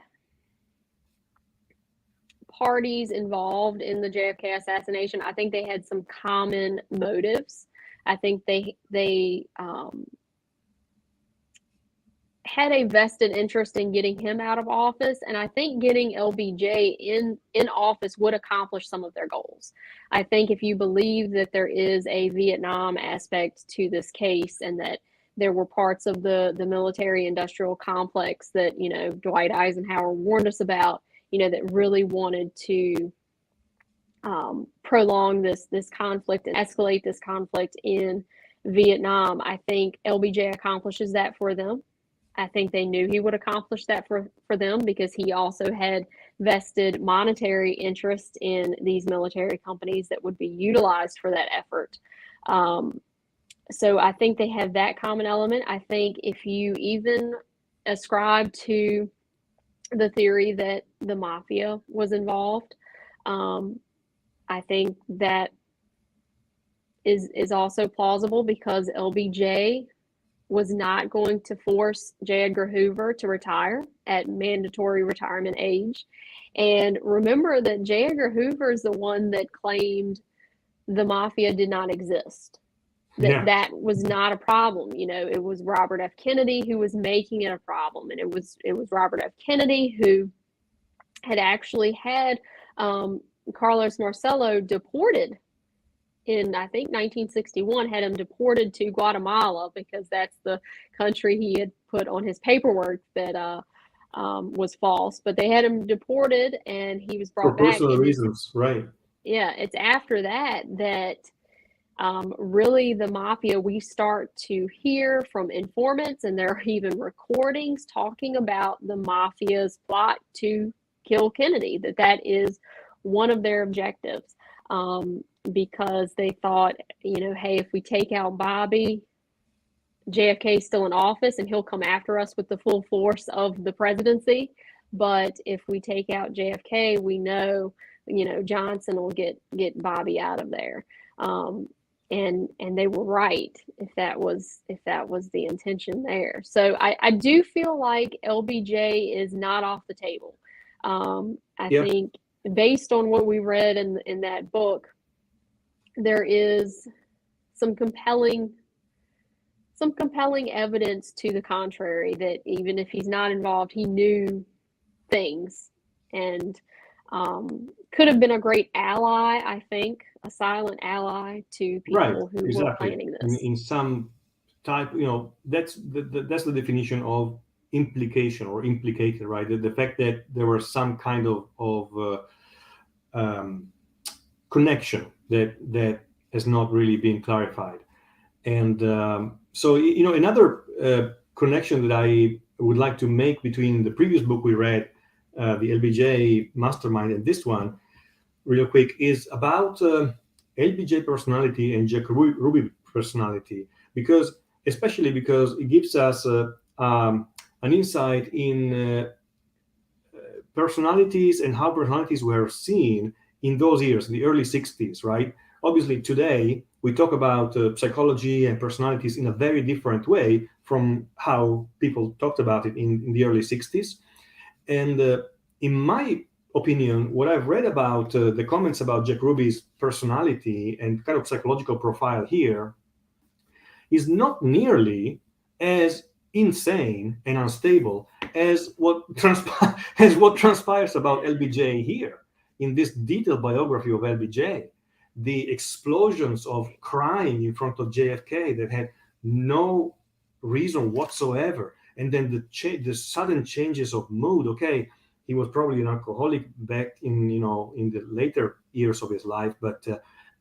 parties involved in the JFK assassination, I think they had some common motives. I think they had a vested interest in getting him out of office, and I think getting LBJ in office would accomplish some of their goals. I think if you believe that there is a Vietnam aspect to this case and that there were parts of the military industrial complex that Dwight Eisenhower warned us about, that really wanted to prolong this conflict and escalate this conflict in Vietnam, I think LBJ accomplishes that for them. I think they knew he would accomplish that for them because he also had vested monetary interest in these military companies that would be utilized for that effort. So I think they have that common element. I think if you even ascribe to the theory that the mafia was involved, I think that is also plausible because LBJ was not going to force J. Edgar Hoover to retire at mandatory retirement age. And remember that J. Edgar Hoover is the one that claimed the mafia did not exist. That was not a problem. It was Robert F. Kennedy who was making it a problem. And it was Robert F. Kennedy who had actually had Carlos Marcello deported in, I think, 1961, had him deported to Guatemala because that's the country he had put on his paperwork that was false. But they had him deported, and he was brought back. For personal reasons, right. Yeah, it's after that really the mafia, we start to hear from informants, and there are even recordings talking about the mafia's plot to kill Kennedy, that is one of their objectives. Because they thought, hey, if we take out Bobby, JFK's still in office and he'll come after us with the full force of the presidency. But if we take out JFK, we know, Johnson will get Bobby out of there. And they were right if that was the intention there. So I do feel like LBJ is not off the table. I think based on what we read in that book, there is some compelling evidence to the contrary that even if he's not involved, he knew things and could have been a great ally, I think, a silent ally to people who were planning this. In some type, that's the definition of implication or implicated, right? The fact that there was some kind of connection that has not really been clarified. And so, another connection that I would like to make between the previous book we read, the LBJ Mastermind, and this one, real quick, is about LBJ personality and Jack Ruby personality, especially because it gives us an insight in personalities and how personalities were seen in those years, in the early 60s, right? Obviously, today, we talk about psychology and personalities in a very different way from how people talked about it in the early 60s. And in my opinion, what I've read about the comments about Jack Ruby's personality and kind of psychological profile here is not nearly as insane and unstable as what transpires about LBJ here in this detailed biography of LBJ. The explosions of crying in front of JFK that had no reason whatsoever, and then the sudden changes of mood. Okay, he was probably an alcoholic back in the later years of his life, but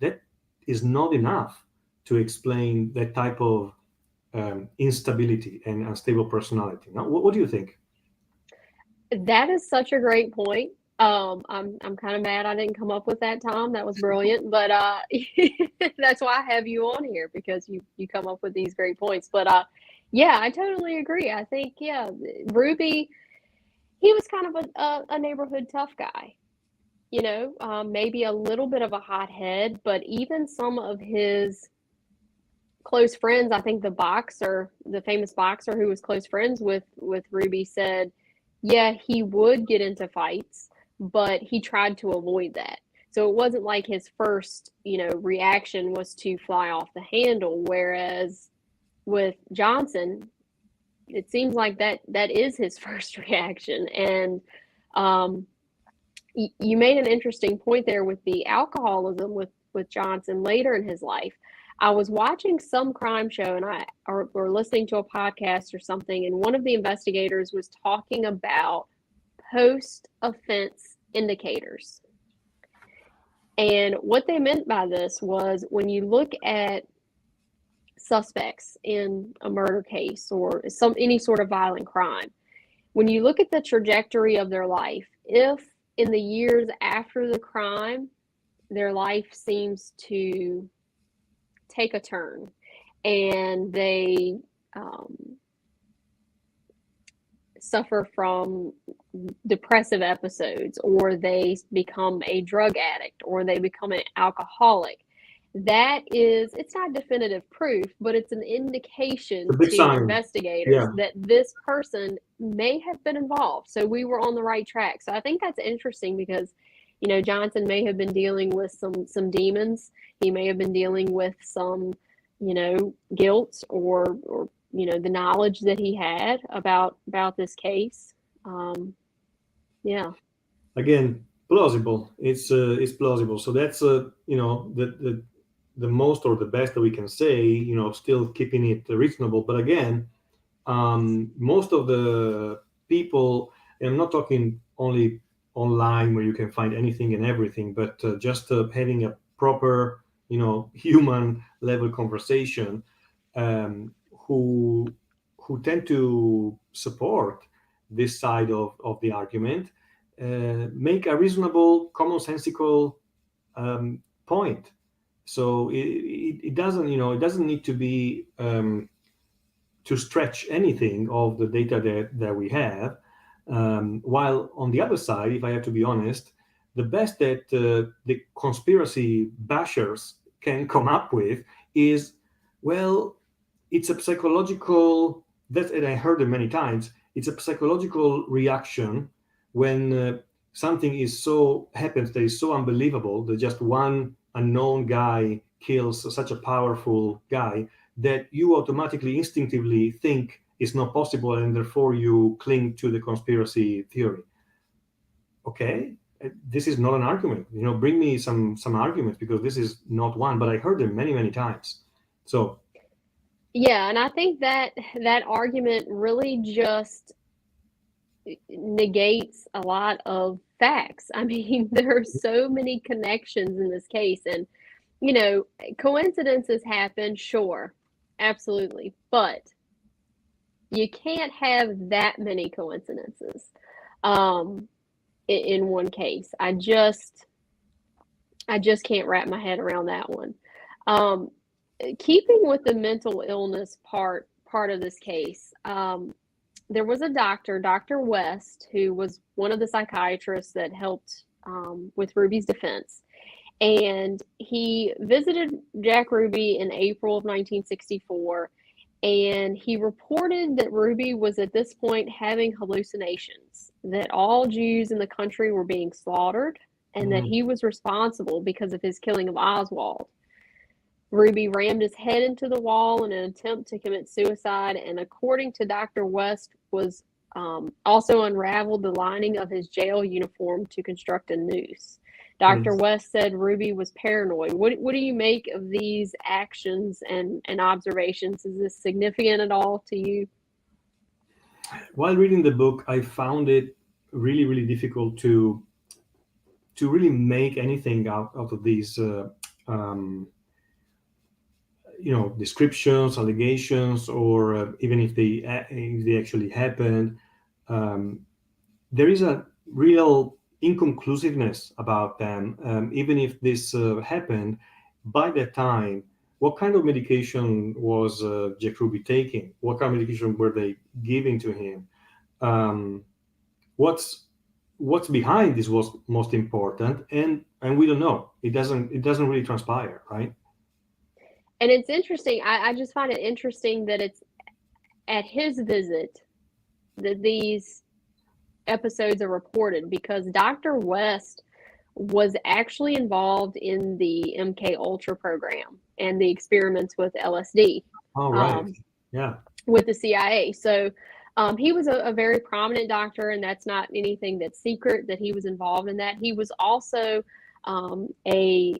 that is not enough to explain that type of instability and unstable personality. Now, what do you think? That is such a great point. I'm kind of mad I didn't come up with that, Tom. That was brilliant, but that's why I have you on here because you come up with these great points. But yeah, I totally agree. I think yeah, Ruby, he was kind of a neighborhood tough guy. Maybe a little bit of a hothead, but even some of his close friends, I think the famous boxer who was close friends with Ruby said, yeah, he would get into fights, but he tried to avoid that. So it wasn't like his first, reaction was to fly off the handle. Whereas with Johnson, it seems like that is his first reaction. And um, you made an interesting point there with the alcoholism with Johnson later in his life. I was watching some crime show or listening to a podcast or something, and one of the investigators was talking about post offense indicators. And what they meant by this was when you look at suspects in a murder case or any sort of violent crime, when you look at the trajectory of their life, if in the years after the crime, their life seems to take a turn and they suffer from depressive episodes, or they become a drug addict, or they become an alcoholic, it's not definitive proof, but it's an indication A big to sign. investigators Yeah. that this person may have been involved. So we were on the right track. So I think that's interesting because, Johnson may have been dealing with some demons. He may have been dealing with some, guilt or the knowledge that he had about this case. Yeah. Again, plausible. It's plausible. So that's the most or the best that we can say. Still keeping it reasonable. But again, most of the people, and I'm not talking only online where you can find anything and everything, but just having a proper, human level conversation, who tend to support this side of the argument, make a reasonable, commonsensical point. So it doesn't, it doesn't need to be to stretch anything of the data that we have. While on the other side, if I have to be honest, the best that the conspiracy bashers can come up with is, well, it's a psychological, and I heard it many times, it's a psychological reaction when something happens that is so unbelievable that just one unknown guy kills such a powerful guy that you automatically, instinctively think is not possible, and therefore you cling to the conspiracy theory. Okay, this is not an argument. Bring me some arguments, because this is not one. But I heard them many, many times. So Yeah, and I think that argument really just negates a lot of facts. I mean, there are so many connections in this case, and coincidences happen, sure, absolutely, but you can't have that many coincidences in one case. I just can't wrap my head around that one. Keeping with the mental illness part of this case, there was a doctor, Dr. West, who was one of the psychiatrists that helped with Ruby's defense. And he visited Jack Ruby in April of 1964, and he reported that Ruby was at this point having hallucinations, that all Jews in the country were being slaughtered, and that he was responsible because of his killing of Oswald. Ruby rammed his head into the wall in an attempt to commit suicide, and according to Dr. West, was also unraveled the lining of his jail uniform to construct a noose. Dr. West said Ruby was paranoid. What do you make of these actions and observations? Is this significant at all to you? While reading the book, I found it really, really difficult to really make anything out of these descriptions, allegations, or even if they actually happened. there is a real inconclusiveness about them. Even if this happened, by that time, what kind of medication was Jack Ruby taking? What kind of medication were they giving to him? Um, what's behind this was most important, and we don't know. It doesn't really transpire, right? And it's interesting. I just find it interesting that it's at his visit that these episodes are reported, because Dr. West was actually involved in the MK Ultra program and the experiments with LSD, All right. Yeah. with the CIA. So he was a very prominent doctor, and that's not anything that's secret that he was involved in that. He was also a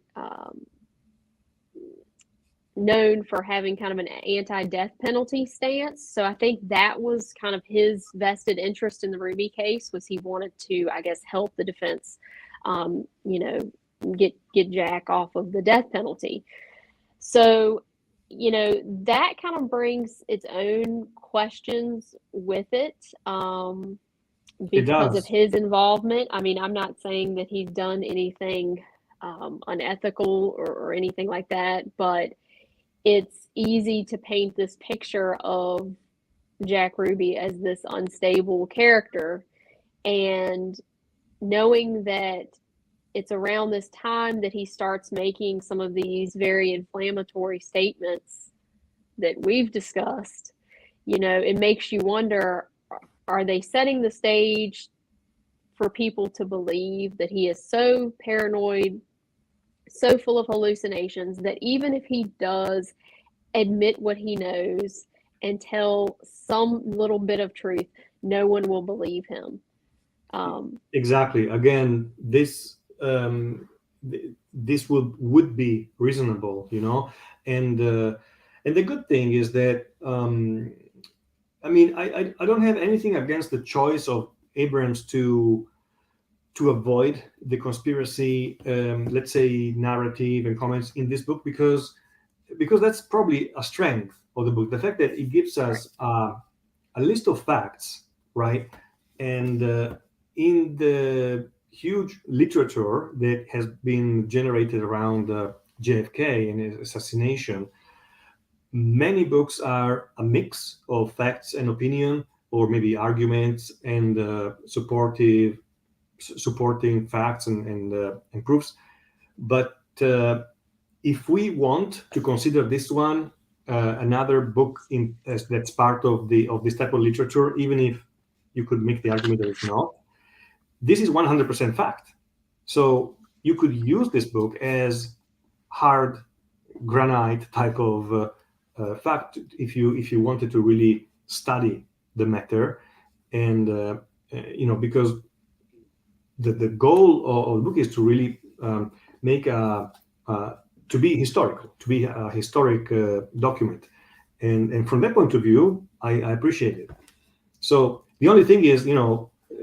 known for having kind of an anti-death penalty stance. So I think that was kind of his vested interest in the Ruby case, was he wanted to, I guess, help the defense, you know, get Jack off of the death penalty. So, you know, that kind of brings its own questions with it, It because of does. his involvement. I mean, I'm not saying that he's done anything unethical or anything like that, but it's easy to paint this picture of Jack Ruby as this unstable character. And knowing that it's around this time that he starts making some of these very inflammatory statements that we've discussed, you know, it makes you wonder, are they setting the stage for people to believe that he is so paranoid, so full of hallucinations, that even if he does admit what he knows and tell some little bit of truth, no one will believe him? Exactly. Again, this would be reasonable, and the good thing is that I mean, I don't have anything against the choice of Abrams to avoid the conspiracy, let's say, narrative and comments in this book, because that's probably a strength of the book. The fact that it gives us a list of facts, right? And in the huge literature that has been generated around JFK and his assassination, many books are a mix of facts and opinion, or maybe arguments and supporting facts and proofs. But if we want to consider this one another book that's part of this type of literature, even if you could make the argument that it's not, this is 100% fact. So you could use this book as hard granite type of fact if you wanted to really study the matter, and because the goal of the book is to really make to be historical, to be a historic document, and from that point of view, I appreciate it. So the only thing is,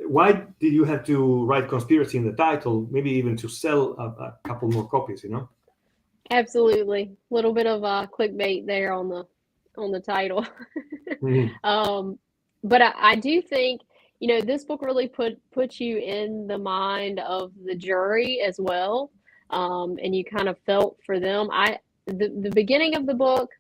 why did you have to write conspiracy in the title? Maybe even to sell a couple more copies, Absolutely, a little bit of clickbait there on the title. Mm-hmm. But I do think, this book really puts you in the mind of the jury as well, and you kind of felt for them. The beginning of the book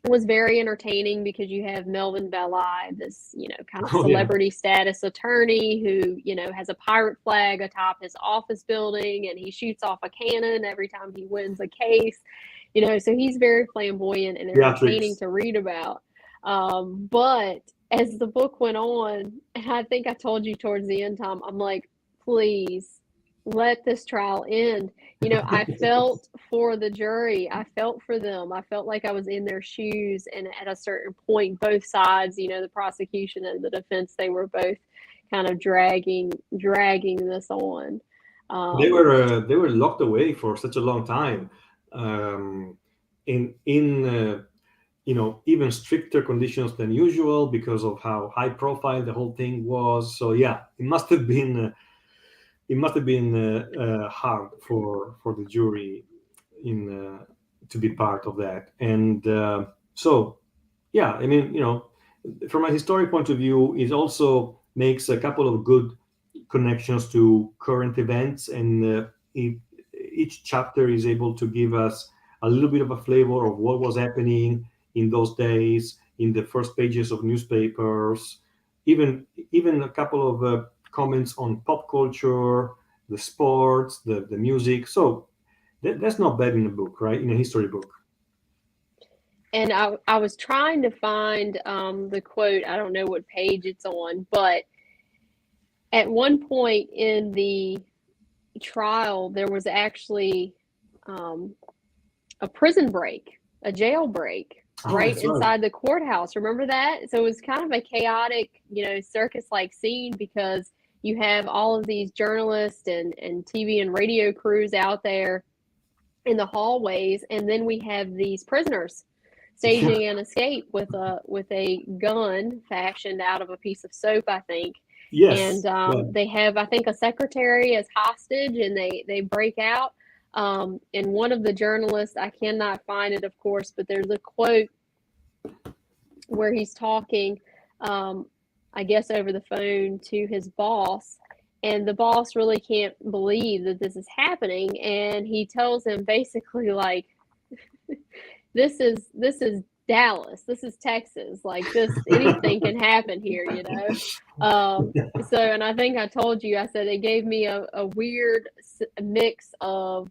was very entertaining, because you have Melvin Belli, this, kind of Oh yeah. celebrity status attorney who, has a pirate flag atop his office building, and he shoots off a cannon every time he wins a case, so he's very flamboyant and entertaining Theatrics. to read about. But as the book went on, and I think I told you towards the end, Tom, I'm like, please let this trial end. I felt for the jury. I felt for them. I felt like I was in their shoes. And at a certain point, both sides, the prosecution and the defense, they were both kind of dragging this on. They were locked away for such a long time, in even stricter conditions than usual, because of how high profile the whole thing was. So yeah, it must have been hard for the jury to be part of that. And so yeah, I mean, from a historic point of view, is also makes a couple of good connections to current events, and each chapter is able to give us a little bit of a flavor of what was happening in those days, in the first pages of newspapers, even a couple of comments on pop culture, the sports, the music. So that's not bad in a book, right? In a history book. And I was trying to find the quote. I don't know what page it's on, but at one point in the trial, there was actually a prison break, a jail break, right inside the courthouse. Remember that? So it was kind of a chaotic, circus-like scene, because you have all of these journalists and TV and radio crews out there in the hallways, and then we have these prisoners staging an escape with a gun fashioned out of a piece of soap, I think. Yes. And they have, I think, a secretary as hostage, and they break out. And one of the journalists, I cannot find it, of course, but there's a quote where he's talking, I guess, over the phone to his boss, and the boss really can't believe that this is happening, and he tells him basically, like, this is Dallas, this is Texas, like, this, anything can happen here, So, and I think I told you, I said it gave me a weird mix of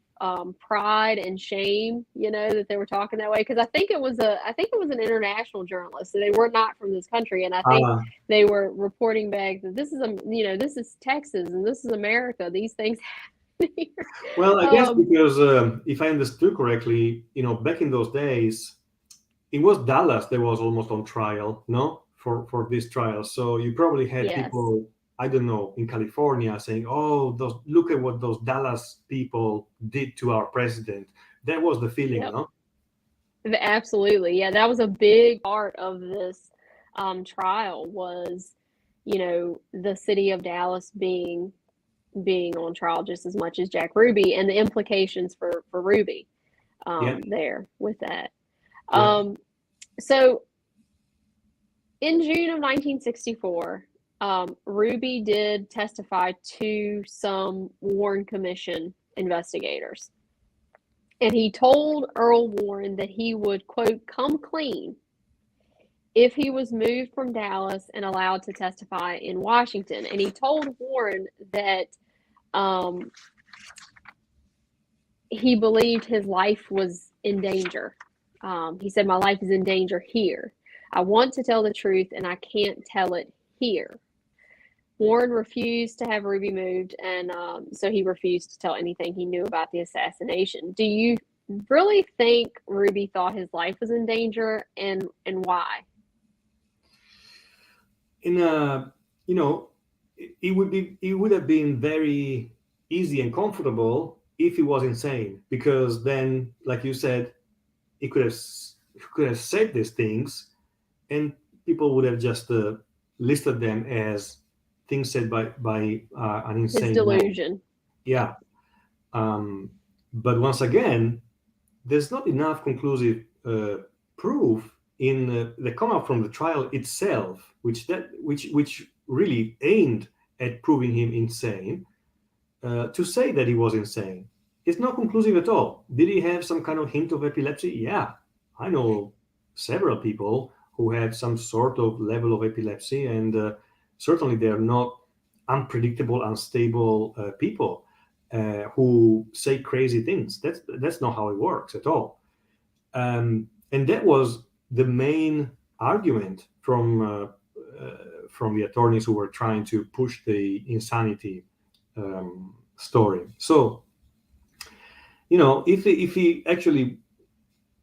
pride and shame, that they were talking that way, because I think it was an international journalist, so they were not from this country, and I think they were reporting back that this is Texas and this is America. These things happen here. Well, I guess because if I understood correctly, back in those days, it was Dallas that was almost on trial, no, for this trial. So you probably had people, I don't know, in California saying, "Oh, look at what those Dallas people did to our president." That was the feeling, no? Absolutely, yeah. That was a big part of this trial, was, the city of Dallas being on trial just as much as Jack Ruby, and the implications for Ruby there with that. So in June of 1964, Ruby did testify to some Warren Commission investigators. And he told Earl Warren that he would, quote, come clean if he was moved from Dallas and allowed to testify in Washington. And he told Warren that he believed his life was in danger. He said, my life is in danger here. I want to tell the truth, and I can't tell it here. Warren refused to have Ruby moved, and so he refused to tell anything he knew about the assassination. Do you really think Ruby thought his life was in danger, and why? It would have been very easy and comfortable if he was insane, because then, like you said, he could have said these things, and people would have just listed them as things said by an insane His delusion. man. Yeah. But once again, there's not enough conclusive proof in the come out from the trial itself, which really aimed at proving him insane, to say that he was insane. It's not conclusive at all. Did he have some kind of hint of epilepsy? Yeah, I know several people who have some sort of level of epilepsy, and certainly they're not unpredictable, unstable people who say crazy things. That's not how it works at all. And that was the main argument from the attorneys who were trying to push the insanity story. So, if he actually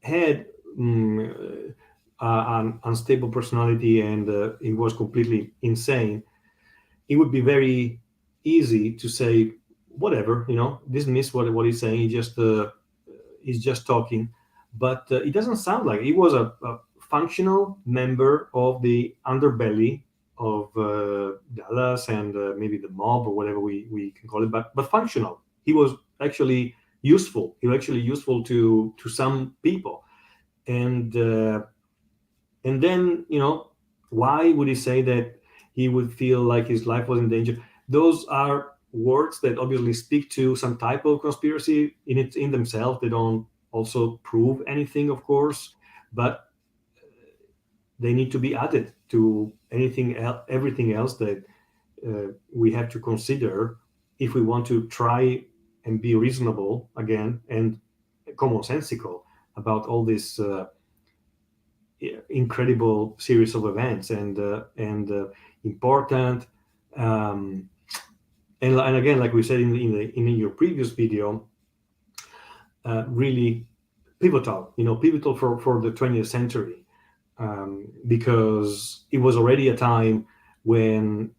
had an unstable personality and he was completely insane, it would be very easy to say, whatever, dismiss what he's saying. He's just talking. But it doesn't sound like he was a functional member of the underbelly of Dallas and maybe the mob, or whatever we can call it, but functional. He was actually useful. He was actually useful to some people. And then, why would he say that he would feel like his life was in danger. Those are words that obviously speak to some type of conspiracy in themselves. They don't also prove anything, of course, but they need to be added to everything else that we have to consider if we want to try and be reasonable again and commonsensical about all this incredible series of events and important and again, like we said in your previous video, really pivotal, pivotal for the 20th century, because it was already a time when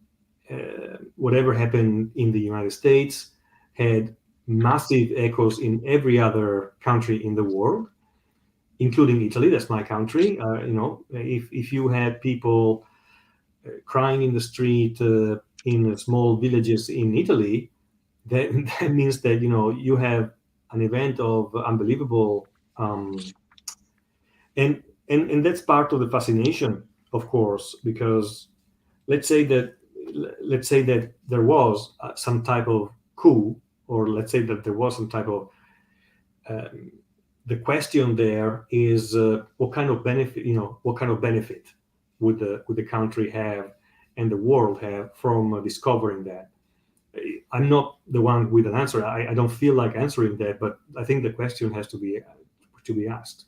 whatever happened in the United States had massive echoes in every other country in the world, including Italy. That's my country. If you had people crying in the street in small villages in Italy, that means that you have an event of unbelievable, and that's part of the fascination, of course, because let's say that there was some type of coup, or let's say that there was some type of the question there is what kind of benefit would the country have and the world have from discovering that. I'm not the one with an answer. I don't feel like answering that, but I think the question has to be asked.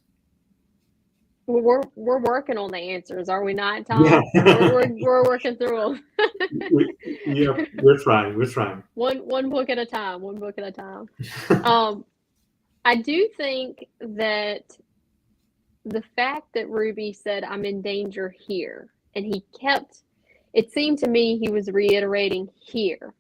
Well, we're working on the answers, are we not, Tom? Yeah. we're working through them. We're trying. One book at a time. One book at a time. I do think that the fact that Ruby said, "I'm in danger here," and it seemed to me he was reiterating here.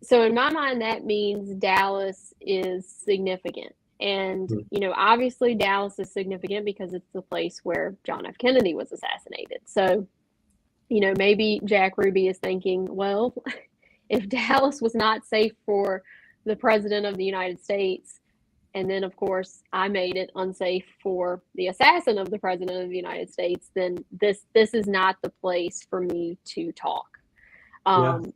So in my mind, that means Dallas is significant. And, obviously Dallas is significant because it's the place where John F. Kennedy was assassinated. So, maybe Jack Ruby is thinking, well, if Dallas was not safe for the President of the United States, and then, of course, I made it unsafe for the assassin of the President of the United States, then this is not the place for me to talk. And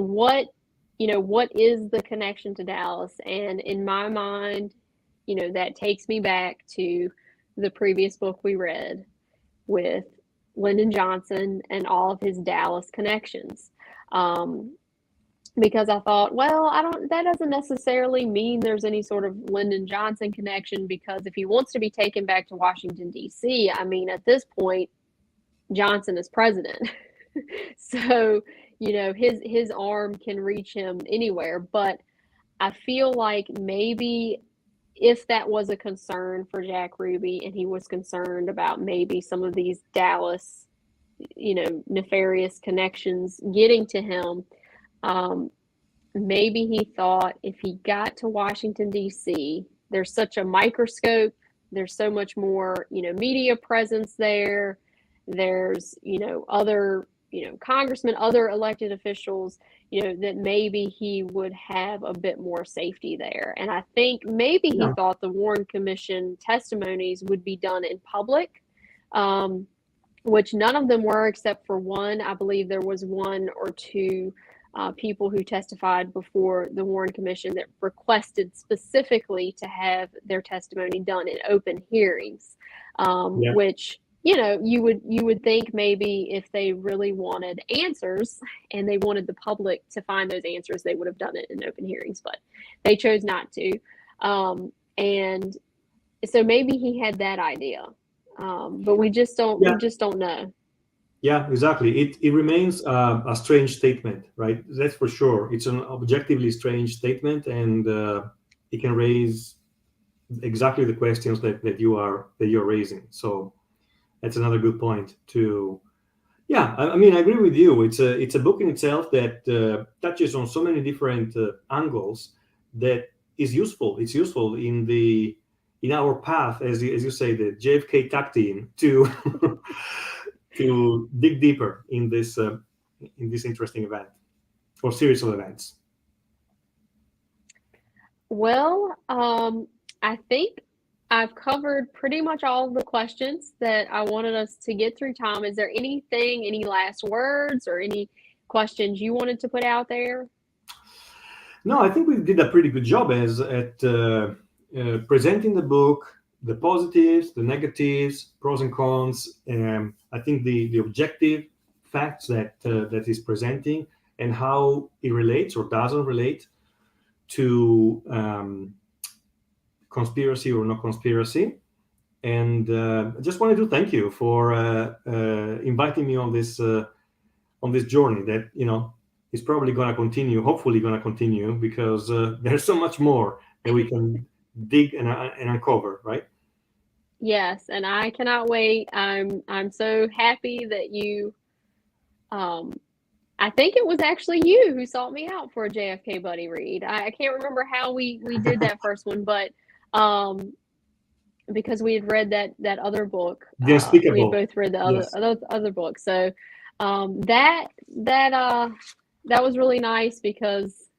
what is the connection to Dallas? And in my mind, that takes me back to the previous book we read with Lyndon Johnson and all of his Dallas connections. Because I thought, well, that doesn't necessarily mean there's any sort of Lyndon Johnson connection, because if he wants to be taken back to Washington, D.C., I mean, at this point, Johnson is president. So, his arm can reach him anywhere. But I feel like maybe if that was a concern for Jack Ruby and he was concerned about maybe some of these Dallas, nefarious connections getting to him, maybe he thought if he got to Washington, D.C., there's such a microscope, there's so much more, media presence there. There's, other, congressmen, other elected officials, that maybe he would have a bit more safety there. And I think maybe he thought the Warren Commission testimonies would be done in public, which none of them were except for one. I believe there was one or two people who testified before the Warren Commission that requested specifically to have their testimony done in open hearings, which, you would think maybe if they really wanted answers and they wanted the public to find those answers, they would have done it in open hearings, but they chose not to. And so maybe he had that idea, but we just don't know. Yeah, exactly. It remains a strange statement, right? That's for sure. It's an objectively strange statement, and it can raise exactly the questions that you're raising. So that's another good point to. Yeah, I mean, I agree with you. It's a book in itself that touches on so many different angles that is useful. It's useful in our path, as you say, the JFK tag team to. to dig deeper in this interesting event or series of events. Well, I think I've covered pretty much all of the questions that I wanted us to get through, Tom. Is there anything, any last words or any questions you wanted to put out there? No, I think we did a pretty good job at presenting the book, the positives, the negatives, pros and cons. I think the objective facts that is presenting and how it relates or doesn't relate to conspiracy or no conspiracy. And I just wanted to thank you for inviting me on this journey that, is probably going to continue, hopefully going to continue, because there's so much more that we can dig and uncover, right? Yes, and I cannot wait. I'm so happy that you I think it was actually you who sought me out for a JFK buddy read. I can't remember how we did that first one, but because we had read that other book, The Unspeakable. we had both read the other book. So that was really nice because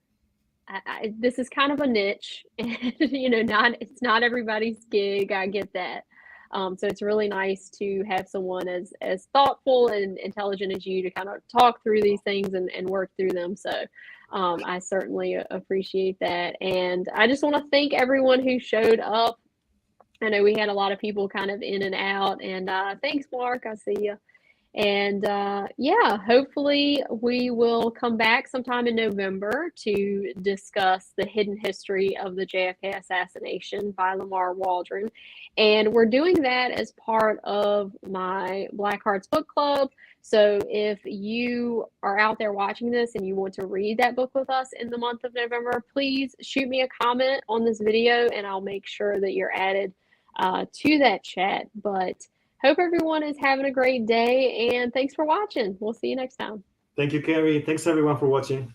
this is kind of a niche, and it's not everybody's gig. I get that. So it's really nice to have someone as thoughtful and intelligent as you to kind of talk through these things and work through them. So I certainly appreciate that. And I just want to thank everyone who showed up. I know we had a lot of people kind of in and out. And thanks, Mark. I see you. And yeah, hopefully we will come back sometime in November to discuss the hidden history of the JFK assassination by Lamar Waldron. And we're doing that as part of my Black Hearts Book Club. So if you are out there watching this and you want to read that book with us in the month of November, please shoot me a comment on this video and I'll make sure that you're added to that chat. But hope everyone is having a great day, and thanks for watching. We'll see you next time. Thank you, Carrie. Thanks, everyone, for watching.